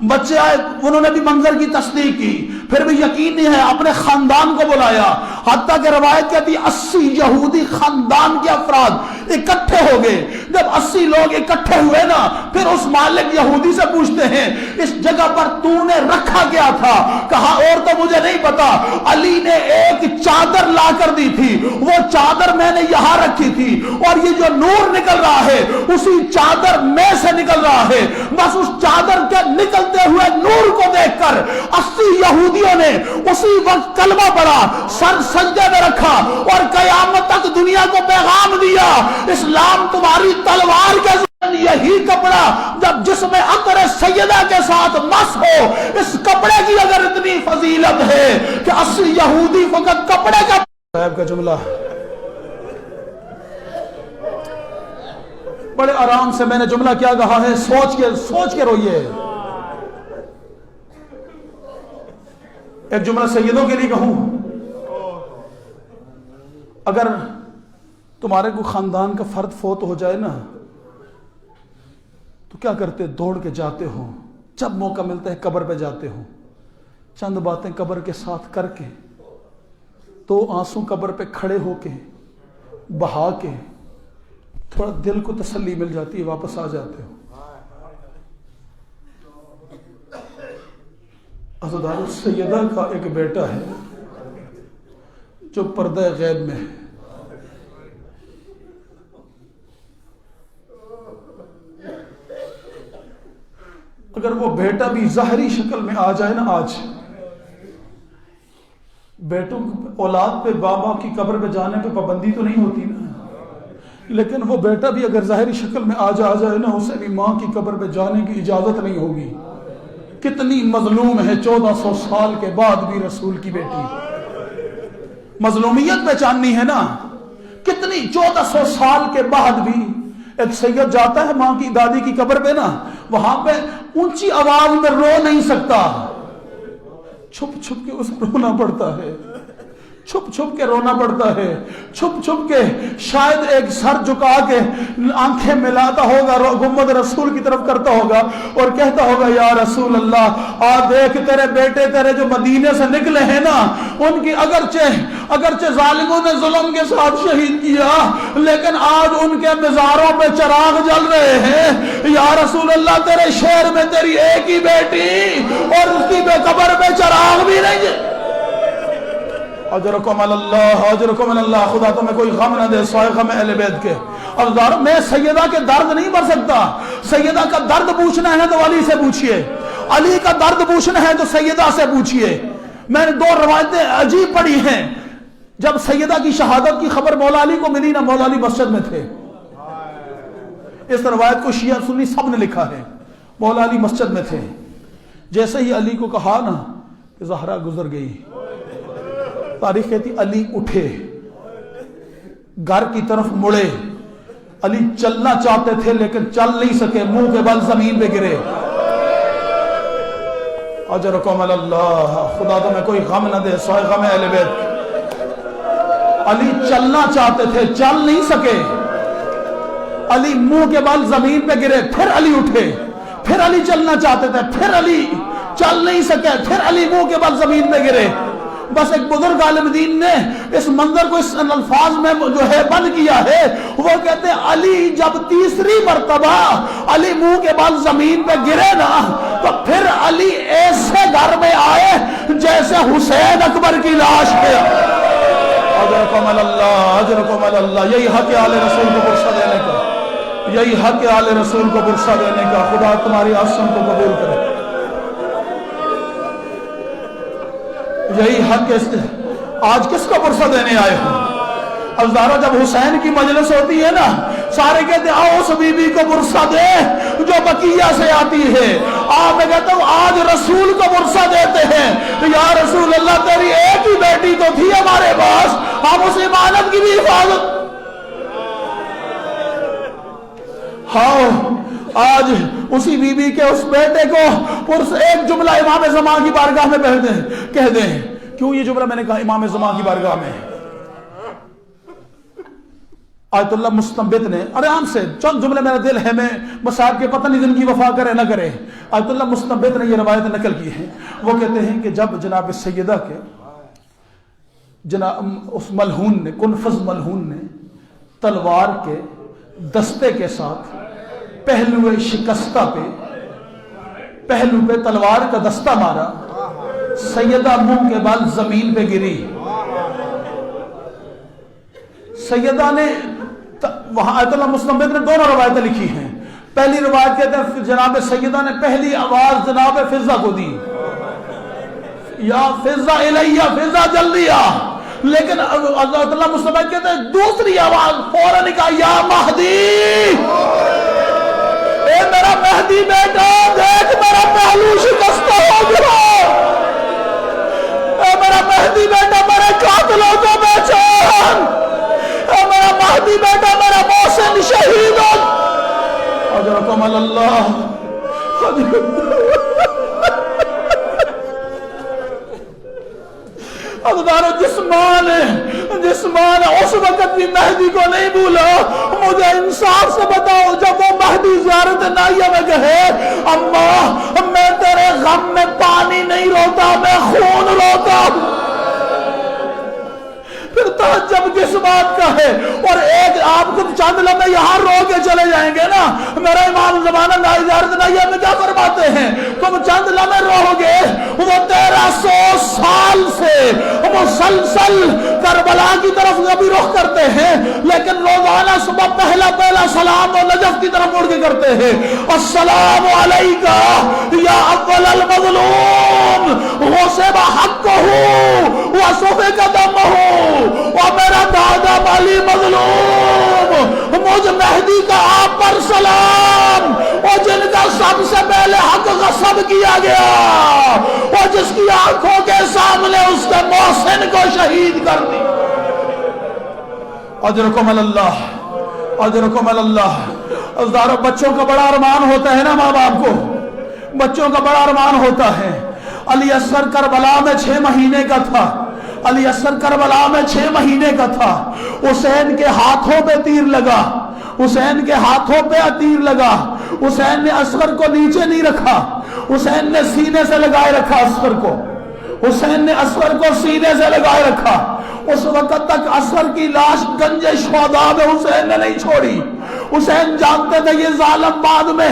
بچے آئے، انہوں نے بھی منظر کی تصدیق کی، پھر بھی یقین نہیں ہے، اپنے خاندان کو بلایا۔ حتیٰ کہ روایت کہتی 80 یہودی خاندان کے افراد اکٹھے ہو گئے۔ جب 80 لوگ اکٹھے ہوئے نا، پھر اس مالک یہودی سے پوچھتے ہیں اس جگہ پر تو نے رکھا کیا تھا؟ کہا اور تو مجھے نہیں پتا، علی نے ایک چادر لا کر دی تھی، وہ چادر میں نے یہاں رکھی تھی، اور یہ جو نور نکل رہا ہے اسی چادر میں سے نکل رہا ہے۔ بس اس چادر کے نکلتے ہوئے نور کو دیکھ کر 80 یہودیوں نے اسی وقت کلمہ پڑھا، سر سجدے میں رکھا اور قیامت تک دنیا کو پیغام دیا، اسلام تمہاری تلوار کے یہی کپڑا جب جسم عطر سیدہ کے ساتھ مس ہو، اس کپڑے کی اگر اتنی فضیلت ہے کہ 80 یہودی فقط کپڑے کا صاحب کا جملہ بڑے آرام سے میں نے جملہ کیا کہا ہے، سوچ کے روئیے۔ ایک جملہ سیدوں کے لیے کہوں، اگر تمہارے کو خاندان کا فرد فوت ہو جائے نا تو کیا کرتے؟ دوڑ کے جاتے ہو، جب موقع ملتا ہے قبر پہ جاتے ہو، چند باتیں قبر کے ساتھ کر کے، تو آنسو قبر پہ کھڑے ہو کے بہا کے تھوڑا دل کو تسلی مل جاتی ہے، واپس آ جاتے ہو۔ عزیزان السیدہ کا ایک بیٹا ہے جو پردہ غیب میں ہے، اگر وہ بیٹا بھی ظاہری شکل میں آ جائے نا، آج بیٹوں اولاد پہ بابا کی قبر پہ جانے پہ پابندی تو نہیں ہوتی نا، لیکن وہ بیٹا بھی اگر ظاہری شکل میں آ جائے نا، اسے بھی ماں کی قبر پہ جانے کی اجازت نہیں ہوگی۔ کتنی مظلوم ہے 1400 سال کے بعد بھی رسول کی بیٹی، مظلومیت پہچاننی ہے نا، کتنی 1400 سال کے بعد بھی ایک سید جاتا ہے ماں کی دادی کی قبر پہ نا، وہاں پہ اونچی آواز میں رو نہیں سکتا، چھپ چھپ کے اسے رونا پڑتا ہے، چھپ چھپ کے رونا پڑتا ہے، چھپ چھپ کے شاید ایک سر جھکا کے آنکھیں ملاتا ہوگا، گنبد رسول کی طرف کرتا ہوگا اور کہتا ہوگا یا رسول اللہ آ دیکھ تیرے بیٹے تیرے جو مدینے سے نکلے ہیں نا، ان کی اگرچہ ظالموں نے ظلم کے ساتھ شہید کیا، لیکن آج ان کے مزاروں پہ چراغ جل رہے ہیں، یا رسول اللہ تیرے شہر میں تیری ایک ہی بیٹی اور اس کی قبر پہ چراغ بھی نہیں۔ اجرکم اللہ، اجرکم اللہ، خدا تمہیں کوئی غم نہ دے سوائے غم اہل بیت کے۔ اور میں سیدہ کے درد نہیں بھر سکتا، سیدہ کا درد پوچھنا ہے تو علی سے پوچھئے، علی کا درد پوچھنا ہے تو سیدہ سے پوچھئے۔ میں نے 2 روایتیں عجیب پڑھی ہیں، جب سیدہ کی شہادت کی خبر مولا علی کو ملی نا، مولا علی مسجد میں تھے، اس روایت کو شیعہ سنی سب نے لکھا ہے. مولا علی مسجد میں تھے، جیسے ہی علی کو کہا نا کہ زہرا گزر گئی، تاریخ کہتی علی اٹھے، گھر کی طرف مڑے. علی چلنا چاہتے تھے لیکن چل نہیں سکے، منہ کے بل زمین پہ گرے. اجرکم اللہ، خدا تمہیں کوئی غم نہ دے، سوائے غم اہل بیت. علی چلنا چاہتے تھے، چل نہیں سکے. علی منہ کے بل زمین پہ گرے، پھر علی اٹھے. پھر علی چلنا چاہتے تھے، پھر علی چل نہیں سکے، پھر علی منہ کے بل زمین پہ گرے. بس ایک بزرگ عالم دین نے اس منظر کو اس الفاظ میں جو ہے بند کیا ہے. وہ کہتے ہیں علی جب تیسری مرتبہ علی منہ کے بل زمین پہ گرے نا، تو پھر علی ایسے گھر میں آئے جیسے حسین اکبر کی لاش پہ. اجرکم اللہ، اجرکم اللہ. یہی حق آل رسول کو برسہ دینے کا، یہی حق آل رسول کو برسہ دینے کا. خدا تمہاری آسن کو قبول کرے. یہی حق. آج کس کو برسہ دینے آئے ہوں؟ ازدارہ جب حسین کی مجلس ہوتی ہے نا، سارے کہتے ہیں آؤ اس بی بی کو برسہ دے جو بقیہ سے آتی ہے. آپ میں کہتا ہوں آج رسول کو برسہ دیتے ہیں. یا رسول اللہ، تیری ایک ہی بیٹی تو تھی ہمارے پاس، ہم اس امانت کی بھی حفاظت. ہاں آج اسی بی بی کے اس بیٹے کو ایک جملہ امام زمان کی بارگاہ میں کہہ دیں. کیوں یہ جملہ میں نے کہا امام زمان کی بارگاہ میں؟ آیت اللہ مستنبت نے، آرام سے چند جملے میرا دل ہے، میں مصاحب کے پتہ نہیں دن کی وفا کرے نہ کرے. آیت اللہ مستنبت نے یہ روایت نقل کی ہے. وہ کہتے ہیں کہ جب جناب سیدہ کے جناب اس ملعون نے، کنفذ ملعون نے تلوار کے دستے کے ساتھ پہلو شکستہ پہ، پہلو پہ تلوار کا دستہ مارا، سیدہ منہ کے بال زمین پہ گری. سیدہ نے وہاں آیت اللہ مستنبت نے دونوں روایتیں لکھی ہیں. پہلی روایت کہتے ہیں جناب سیدہ نے پہلی آواز جناب فضہ کو دی، یا فضہ الیہ، فضہ جلدی آ. لیکن آیت اللہ مستنبت کہتے ہیں دوسری آواز فوراً کہا یا مہدی، اے میرا مہدی بیٹا دیکھ میرا پہلو شکستہ ہو گیا. اے میرا مہدی بیٹا میرے قاتلوں کو پہچان. اے میرا مہدی بیٹا میرا محسن شہید ہو. اجرکم اللہ. ادارو جسمان اس وقت بھی مہدی کو نہیں بھولا. مجھے انصاف سے بتاؤ، جب وہ مہدی زیارت نائیہ میں کہے اماں میں تیرے غم میں پانی نہیں روتا، میں خون روتا ہوں، پھر تعجب کس بات کا ہے؟ اور ایک آپ کو چند لمحے یہاں رو کے چلے جائیں گے نا، میرا امام زمانہ نائی زیارت نائیہ میں کیا فرماتے ہیں؟ تم چند لمحے رو گے، وہ 1300 سال سے مسلسل کربلا کی طرف نبی رخ کرتے ہیں، لیکن روزانہ صبح پہلا سلام و نجف کی طرف مڑ کے کرتے ہیں. السلام علیکہ یا اول المظلوم غصب حقہ وصفق دمہ، اور میرا دادا علی مظلوم، مجھ مہدی کا آپ پر سلام، اور جن کا سب سے پہلے حق غصب کیا گیا، اور جس کی آنکھوں کے سامنے اس کے محسن کو شہید کر دی. اجرکم اللہ، اجرکم اللہ. ازدارو بچوں کا بڑا ارمان ہوتا ہے نا، ماں باپ کو بچوں کا بڑا ارمان ہوتا ہے. علی اصغر کربلا میں 6 مہینے کا تھا. علی اصغر کربلا میں 6 مہینے کا تھا. حسین کے ہاتھوں پہ تیر لگا، حسین کے ہاتھوں پہ تیر لگا. حسین نے اصغر کو نیچے نہیں رکھا، حسین نے سینے سے لگائے رکھا اصغر کو، حسین نے اصغر کو سینے سے لگائے رکھا. اس وقت تک اصغر کی لاش گنج شہداء میں حسین نے نہیں چھوڑی. حسین جانتے تھے یہ ظالم بعد میں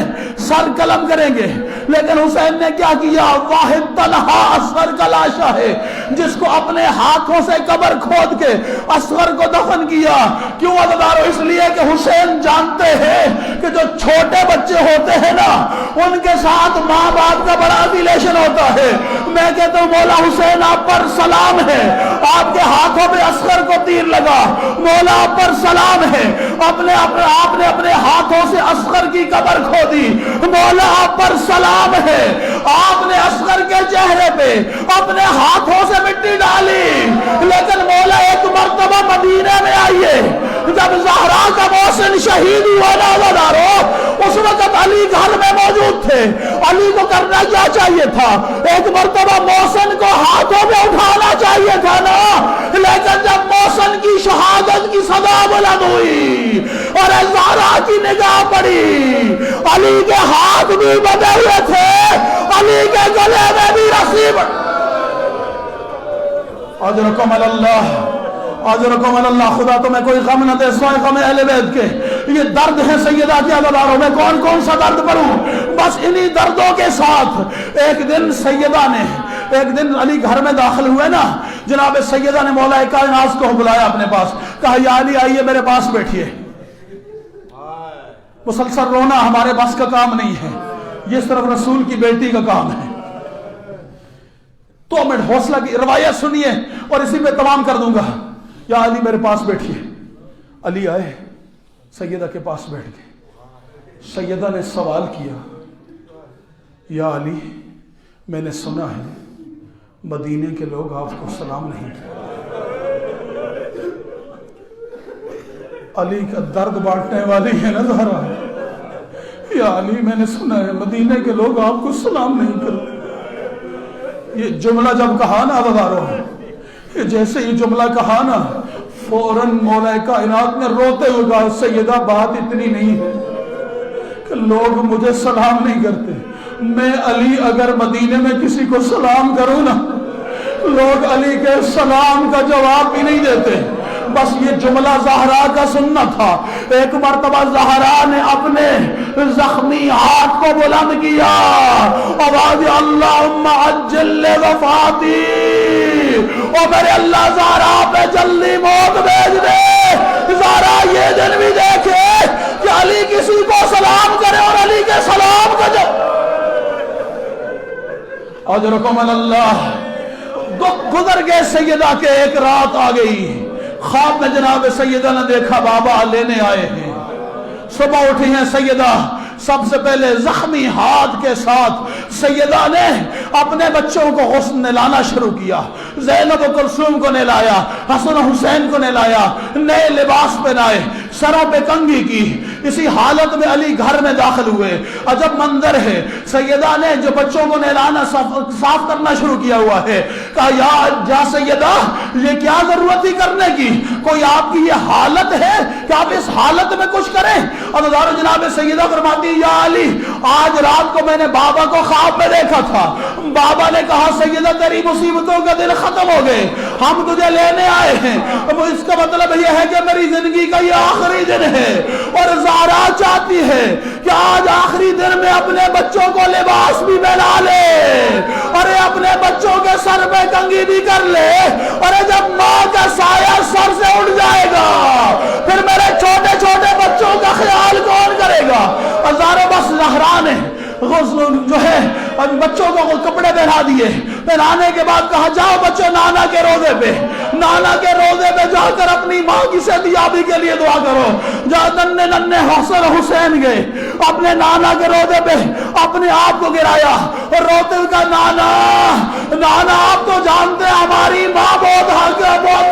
سر قلم کریں گے، لیکن حسین نے کیا کیا؟ واحد تنہا اصغر کا لاشا ہے جس کو اپنے ہاتھوں سے قبر کھود کے اصغر کو دفن کیا. کیوں عزیزارو؟ اس لیے کہ حسین جانتے ہیں کہ جو چھوٹے بچے ہوتے ہیں نا، ان کے ساتھ ماں باپ کا بڑا ریلیشن ہوتا ہے. میں کہتا ہوں مولا حسین آپ پر سلام ہے، آپ کے ہاتھوں پہ اصغر کو تیر لگا، مولا آپ پر سلام ہے، آپ نے اپنے ہاتھوں سے اصغر کی قبر کھودی، مولا آپ پر سلام ہے، آپ نے اصغر کے چہرے پہ اپنے ہاتھوں سے مٹی ڈالی، لیکن مولا ایک مرتبہ مدینے میں آئیے، جب زہرا کا محسن شہید ہوا نا عزادارو، اس وقت علی گھر میں موجود تھے، علی کو کرنا کیا چاہیے تھا؟ ایک مرتبہ محسن کو ہاتھوں میں اٹھانا چاہیے تھا نا، لیکن جب محسن کی شہادت کی صدا بلند ہوئی اور زہرا کی نگاہ پڑی، علی کے ہاتھ بھی بندھے ہوئے تھے، علی کے گلے میں بھی رسی بڑھ اجرکم اللہ، اجرکم اللہ، خدا تمہیں کوئی غم نہ دے سوائے غم اہل بیت کے۔ یہ درد ہے سیدہ کے عزاداروں میں، کون کون سا درد پڑھوں؟ بس انہی دردوں کے ساتھ ایک دن سیدہ نے، ایک دن علی گھر میں داخل ہوئے نا، جناب سیدہ نے مولا کائنات کو بلایا اپنے پاس، کہا یا علی آئیے میرے پاس بیٹھیے۔ مسلسل رونا ہمارے بس کا کام نہیں ہے، یہ صرف رسول کی بیٹی کا کام ہے۔ 2 منٹ حوصلہ کی روایت سنیے اور اسی پہ تمام کر دوں گا۔ یا علی میرے پاس بیٹھیے۔ علی آئے، سیدہ کے پاس بیٹھ گئے۔ سیدہ نے سوال کیا، یا علی میں نے سنا ہے مدینے کے لوگ آپ کو سلام نہیں کرتے۔ علی کا درد بانٹنے والی ہے نا زہرا۔ یا علی میں نے سنا ہے مدینے کے لوگ آپ کو سلام نہیں کرتے۔ یہ جملہ جب کہا نا عزادارو، جیسے یہ جملہ کہا نا، فوراً مولا کائنات نے روتے ہوئے کہا سیدہ بات اتنی نہیں ہے کہ لوگ مجھے سلام نہیں کرتے، میں علی اگر مدینے میں کسی کو سلام کروں نا، لوگ علی کے سلام کا جواب بھی نہیں دیتے۔ بس یہ جملہ زہرا کا سننا تھا۔ ایک مرتبہ زہرا نے اپنے زخمی ہاتھ کو بلند کیا، آواز اللہم عجل وفاتی، اور میرے اللہ زہرا پہ جلدی موت بھیج دے۔ زہرا یہ دن بھی دیکھے کہ علی کسی کو سلام کرے اور علی کے سلام کا جواب۔ اجرکم اللہ۔ دکھ گزر گئے سیدہ کے، ایک رات آ گئی، خواب میں جناب سیدہ نے دیکھا بابا لینے آئے ہیں۔ صبح اٹھی ہیں سیدہ، سب سے پہلے زخمی ہاتھ کے ساتھ سیدہ نے اپنے بچوں کو غسل نلانا شروع کیا۔ زینب و کلثوم کو نلایا، حسن و حسین کو نلایا، نئے لباس پہنائے، سروں پہ کنگھی کی۔ اسی حالت میں علی گھر میں داخل ہوئے۔ عجب منظر ہے، سیدہ نے جو بچوں کو نہلانا صاف کرنا شروع کیا ہوا ہے، کہا یا سیدہ یہ کیا ضرورت تھی کرنے کی؟ کوئی آپ کی یہ حالت ہے کہ آپ اس حالت میں کچھ کریں؟ اور جناب سیدہ فرماتی یا علی آج رات کو میں نے بابا کو خواب میں دیکھا تھا، بابا نے کہا سیدہ تیری مصیبتوں کا دن ختم ہو گئے، ہم تجھے لینے آئے ہیں۔ اس کا مطلب یہ ہے کہ میری زندگی کا یہ آخری دن ہے، اور زہرا چاہتی ہے کہ آج آخری دن میں اپنے بچوں کو لباس بھی پہنا لے، اور اپنے بچوں کے سر پہ کنگھی بھی کر لے، اور جب ماں کا سایہ سر سے اٹھ جائے گا پھر میرے چھوٹے چھوٹے بچوں کا خیال کون کرے گا؟ ہزاروں بس زہرا نے جو ہے بچوں کو کپڑے پہنا دیے، پہنانے کے بعد کہا جاؤ بچوں نانا کے روزے پہ، نانا کے روزے پہ جا کر اپنی ماں کی صحتیابی کے لیے دعا کرو۔ جہاں ننھے حسن حسین گئے اپنے نانا کے روزے پہ اپنے آپ کو گرایا اور روتے ہوئے کہا نانا آپ تو جانتے ہیں ہماری ماں بہت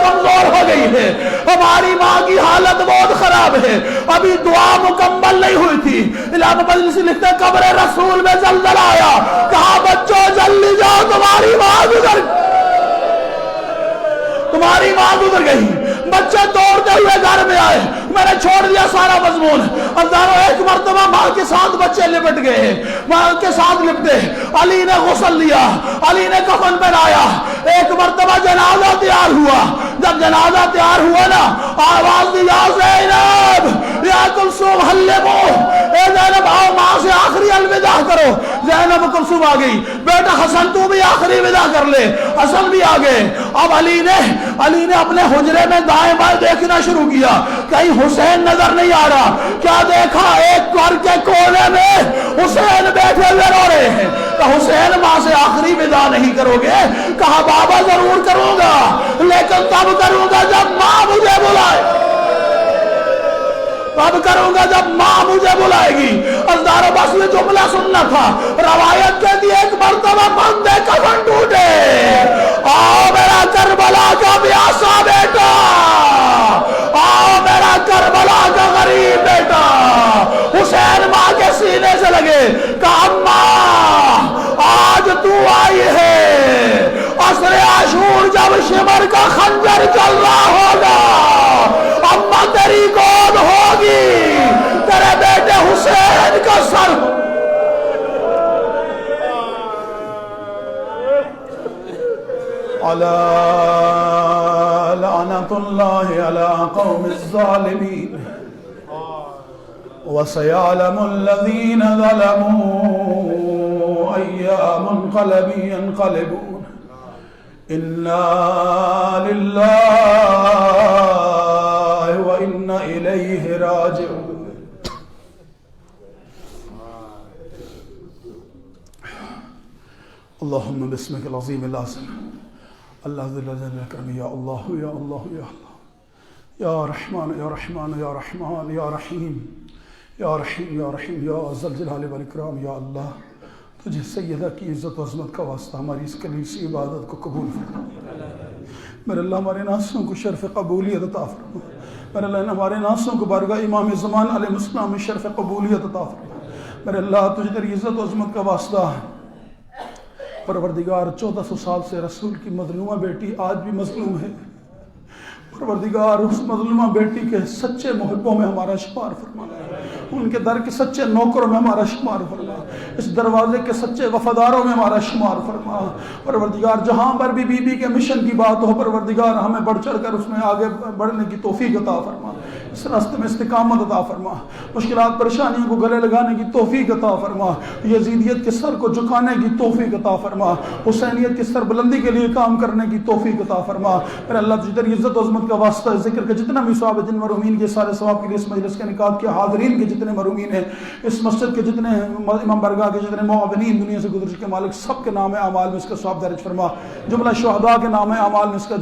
کمزور ہو گئی ہے، ہماری ماں کی حالت بہت خراب ہے، ابھی دعا مکمل نہیں ہوئی تھی۔ علامہ مجلسی لکھتے ہیں قبر رسول میں زلزلہ آیا، کہا بچوں جلدی جاؤ تمہاری ماں گزر گئی۔ بچے دوڑتے ہوئے گھر میں آئے، میں نے چھوڑ دیا سارا مضمون۔ ہزاروں ایک مرتبہ ماں کے ساتھ بچے لپٹ گئے، ماں کے ساتھ لپٹے، علی نے غسل دیا، علی نے کفن پہنایا، ایک مرتبہ جنازہ تیار ہوا۔ جب جنازہ تیار ہوا نا آواز دی یا زینب یا کلثوم حلمو، اے زینب آؤ ماں سے آخری الوداع کرو۔ زینب و کلثوم آ گئی، بیٹا حسن تو بھی آخری وداع کر لے، حسن بھی آگئے۔ اب علی نے اپنے حجرے میں دائیں بائیں دیکھنا شروع کیا، کہیں حسین نظر نہیں آ رہا۔ کیا دیکھا؟ ایک گھر کے کونے میں حسین بیٹھے ہوئے رو رہے ہیں، کہ حسین ماں سے آخری وداع نہیں کر کرو گے؟ کہا بابا ضرور کروں گا، لیکن تب کروں گا جب ماں مجھے بلائے، تب کروں گا جب ماں مجھے بلائے گی۔ ازدار بس یہ جملہ سننا تھا۔ روایت کہتی ہے ایک مرتبہ بندے کفن ٹوٹے، آؤ میرا کربلا کا پیاسا بیٹا، آؤ میرا کربلا کا غریب بیٹا۔ حسین ماں کے سینے سے لگے، کہا اماں آج تو آئی ہے، عصر عاشور جب شمر کا خنجر چل رہا ہوگا، اماں تیری گود ہوگی، تیرے بیٹے حسین کا سر علی لعنت اللہ علی قوم الظالمین وسيعلم الذين ظلموا أي منقلب ينقلبون إنا لله وإنا إليه راجعون۔ اللهم باسمك العظيم الأعظم الله ذو الجلال والإكرام، يا الله يا الله يا الله، يا رحمن يا رحمن يا رحمن يا رحيم یا رحیم یا رحیم یا ذی الجلال والاکرام، یا اللہ تجھے سیدہ کی عزت و عظمت کا واسطہ ہماری اس کلیسی عبادت کو قبول فرما۔ میرے اللہ ہمارے ناسوں کو شرف قبولیت عطا فرما، میرے اللہ ہمارے ناسوں کو بارگاہ امام زمان علیہ السلام میں شرف قبولیت عطا فرما۔ میرے اللہ تجھے تیری عزت و عظمت کا واسطہ پروردگار 1400 سال سے رسول کی مظلومہ بیٹی آج بھی مظلوم ہے، پروردگار اس مظلومہ بیٹی کے سچے محبوں میں ہمارا شمار فرما، ان کے در کے سچے نوکروں میں ہمارا شمار فرما، اس دروازے کے سچے وفاداروں میں ہمارا شمار فرما۔ پروردگار جہاں پر بھی بی بی کے مشن کی بات ہو، پروردگار ہمیں بڑھ چڑھ کر اس میں آگے بڑھنے کی توفیق عطا فرما، اس راستے میں استقامت عطا فرما، مشکلات پریشانیوں کو گلے لگانے کی توفیق عطا فرما، یزیدیت کے سر کو جھکانے کی توفیق عطا فرما، حسینیت کی سر بلندی کے لیے کام کرنے کی توفیق عطا فرما۔ میرے اللہ تجھے تیری عزت و عظمت کا واسطہ ذکر کے جتنا بھی ثواب ہے، جن مرحومین کے سارے ثواب کے لیے اس مجلس کے انعقاد کے حاضرین کے جتنے مرحومین ہیں، اس مسجد کے جتنے امام برگاہ کے جتنے معاونین دنیا سے گزر چکے مالک، سب کے نام اعمال میں اس کا ثواب درج فرما، جملہ شہداء کے نام اعمال میں اس کا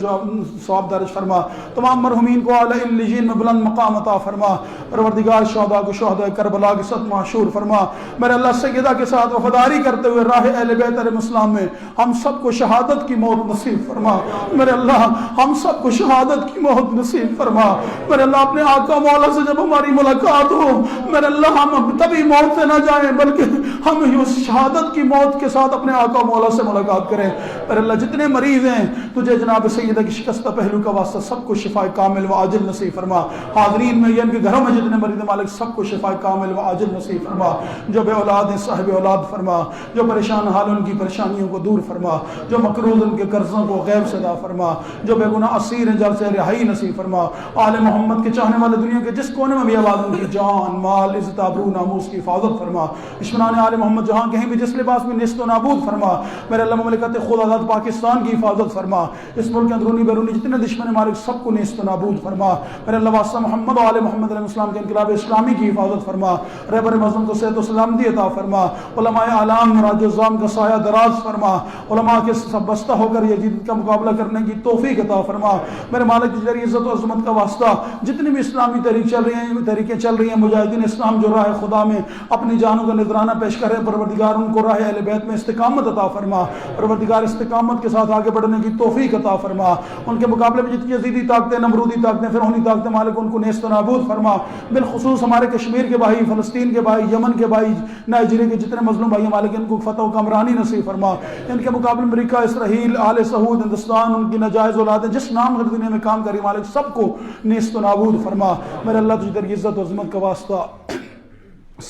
ثواب درج فرما، تمام مرحومین کو اعلی علیین میں بلند مقام عطا فرما۔ پروردگار شہداء کو شہداء کربلا کے ساتھ معشور فرما۔ میرے اللہ سیدہ کے ساتھ وفاداری کرتے ہوئے راہ اہل بیت علیہ السلام میں ہم سب کو شہادت کی موت نصیب فرما۔ میرے اللہ ہم سب کو شہادت کی موت نصیب فرما۔ میرے اللہ اپنے آقا مولا سے جب ہماری ملاقات ہو، میرے اللہ ہم تبھی موت سے نہ جائیں بلکہ ہم اس شہادت کی موت کے ساتھ اپنے آقا مولا سے ملاقات کریں۔ میرے اللہ جتنے مریض ہیں تجھے جناب سیدہ کی شکستہ پہلو کا واسطہ سب کو شفا کامل و عاجل نصیب فرما۔ حاضرین میں ان کے گھروں میں جتنے مریض مالک سب کو شفا کامل و عاجل نصیب فرما۔ جو بے اولاد ہیں صاحب اولاد فرما، جو پریشان حال ان کی پریشانیوں کو دور فرما، جو مقروض ان کے قرضوں کو غیب سے ادا فرما، جو بے گناہ اسیر ہیں جل سے رہائی نصیب فرما۔ آل محمد کے چاہنے والے دنیا کے جس کونے میں بھی آباد ان کی جان مال عزت آبرو ناموس کی حفاظت فرما۔ دشمنان آل محمد جہاں کہیں بھی جس لباس میں نیست و نابود فرما۔ میرے اللہ مملکت خود آزاد پاکستان کی حفاظت فرما۔ اس ملک کے اندرونی بیرونی جتنے دشمن مالک سب کو نیست و نابود فرما۔ میرے اللہ واسطہ محمد و آل محمد علیہ السلام کے انقلاب اسلامی کی حفاظت فرما۔ رہبر معظم کو صحت و سلامتی عطا فرما۔ علماء اعلام راج الظام کا سایہ دراز فرما۔ علماء کے سب بستہ ہو کر یزید کا مقابلہ کرنے کی توفیق عطا فرما۔ میرے مالک کی تیری عزت و عظمت کا واسطہ جتنی بھی اسلامی تحریکیں چل رہی ہیں، مجاہدین اسلام جو راہ خدا میں اپنی جانوں کا نذرانہ پیش کرے، پروردگار ان کو راہ اہل بیت میں استقامت عطا فرما۔ پروردگار استقامت کے ساتھ آگے بڑھنے کی توفیق عطا فرما۔ ان کے مقابلے میں جتنی یزیدی طاقتیں، نمرودی طاقتیں، فرعونی طاقتیں مالک ان کو نیست و نابود فرما۔ بالخصوص ہمارے کشمیر کے بھائی، فلسطین کے بھائی، یمن کے بھائی، نائجیریا کے جتنے مظلوم بھائی مالک ان کو فتح و کامرانی نصیب فرما۔ ان کے مقابلے میں امریکہ، اسرائیل، آل سعود، ہندوستان، ان کی ناجائز اولادیں جس نام کی دنیا میں کام کری مالک سب کو نیست و نابود فرما۔ میرے اللہ تجھے تیری عزت و عظمت کا واسطہ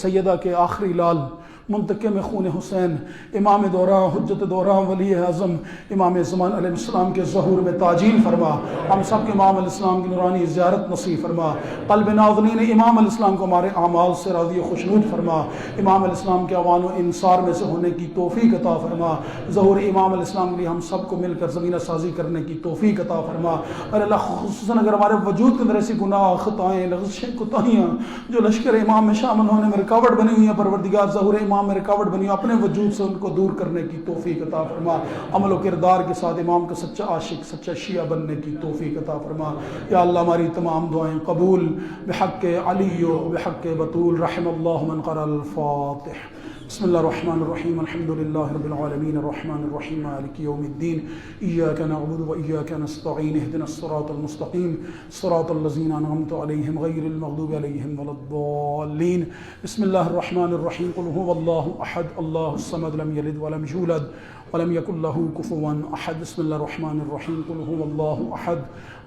سیدہ کے آخری لال منتقم خون حسین، امام دورہ، حجت دورہ، ولی اعظم امام زمان علیہ السلام کے ظہور میں تعجیل فرما۔ ہم سب کے امام علیہ السلام کی نورانی زیارت نصیب فرما۔ قلب ناظرین امام علیہ السلام کو ہمارے اعمال سے راضی و خوشنود فرما۔ امام علیہ السلام کے عوان و انصار میں سے ہونے کی توفیق عطا فرما۔ ظہور امام علیہ السلام کے لیے ہم سب کو مل کر زمینہ سازی کرنے کی توفیق عطا فرما۔ اور اللہ خصوصاً اگر ہمارے وجود کے اندر ایسی گناہ، خطائیں، لغزشیں، کوتاہیاں جو لشکر امام میں شامل ہونے میں رکاوٹ بنی ہوئی ہیں، پروردگار ظہور امام امام میں رکاوٹ بنی اپنے وجود سے ان کو دور کرنے کی توفیق عطا فرما، عمل و کردار کے ساتھ امام کا سچا عاشق سچا شیعہ بننے کی توفیق عطا فرما۔ یا اللہ ہماری تمام دعائیں قبول بحق علی و بحق بطول، رحم اللہ من قرأ الفاتح۔ بسم اللہ الرحمن الرحیم، الحمد للہ رب العالمین، الرحمن الرحیم، مالک یوم الدین، ایاک نعبد و ایاک نستعین، اہدنا الصراط المستقیم، صراط الذین انعمت علیہم غیر المغضوب علیہم ولا الضالین۔ بسم اللہ الرحمن الرحیم، قل هو اللہ احد اللہ الصمد لم یلد ولم یولد ولم یکن له کفوا احد۔ بسم اللہ الرحمن الرحیم، قل هو اللہ احد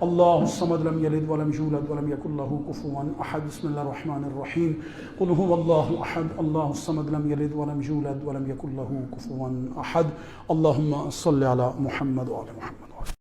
اللہ الصمد لم یلد ولم یولد ولم یکن له کفوا احد۔ بسم اللہ الرحمن الرحیم، قل هو اللہ احد اللہ الصمد لم یلد ولم یولد ولم یکن له کفوا احد۔ اللہم صل علی محمد وعلی محمد۔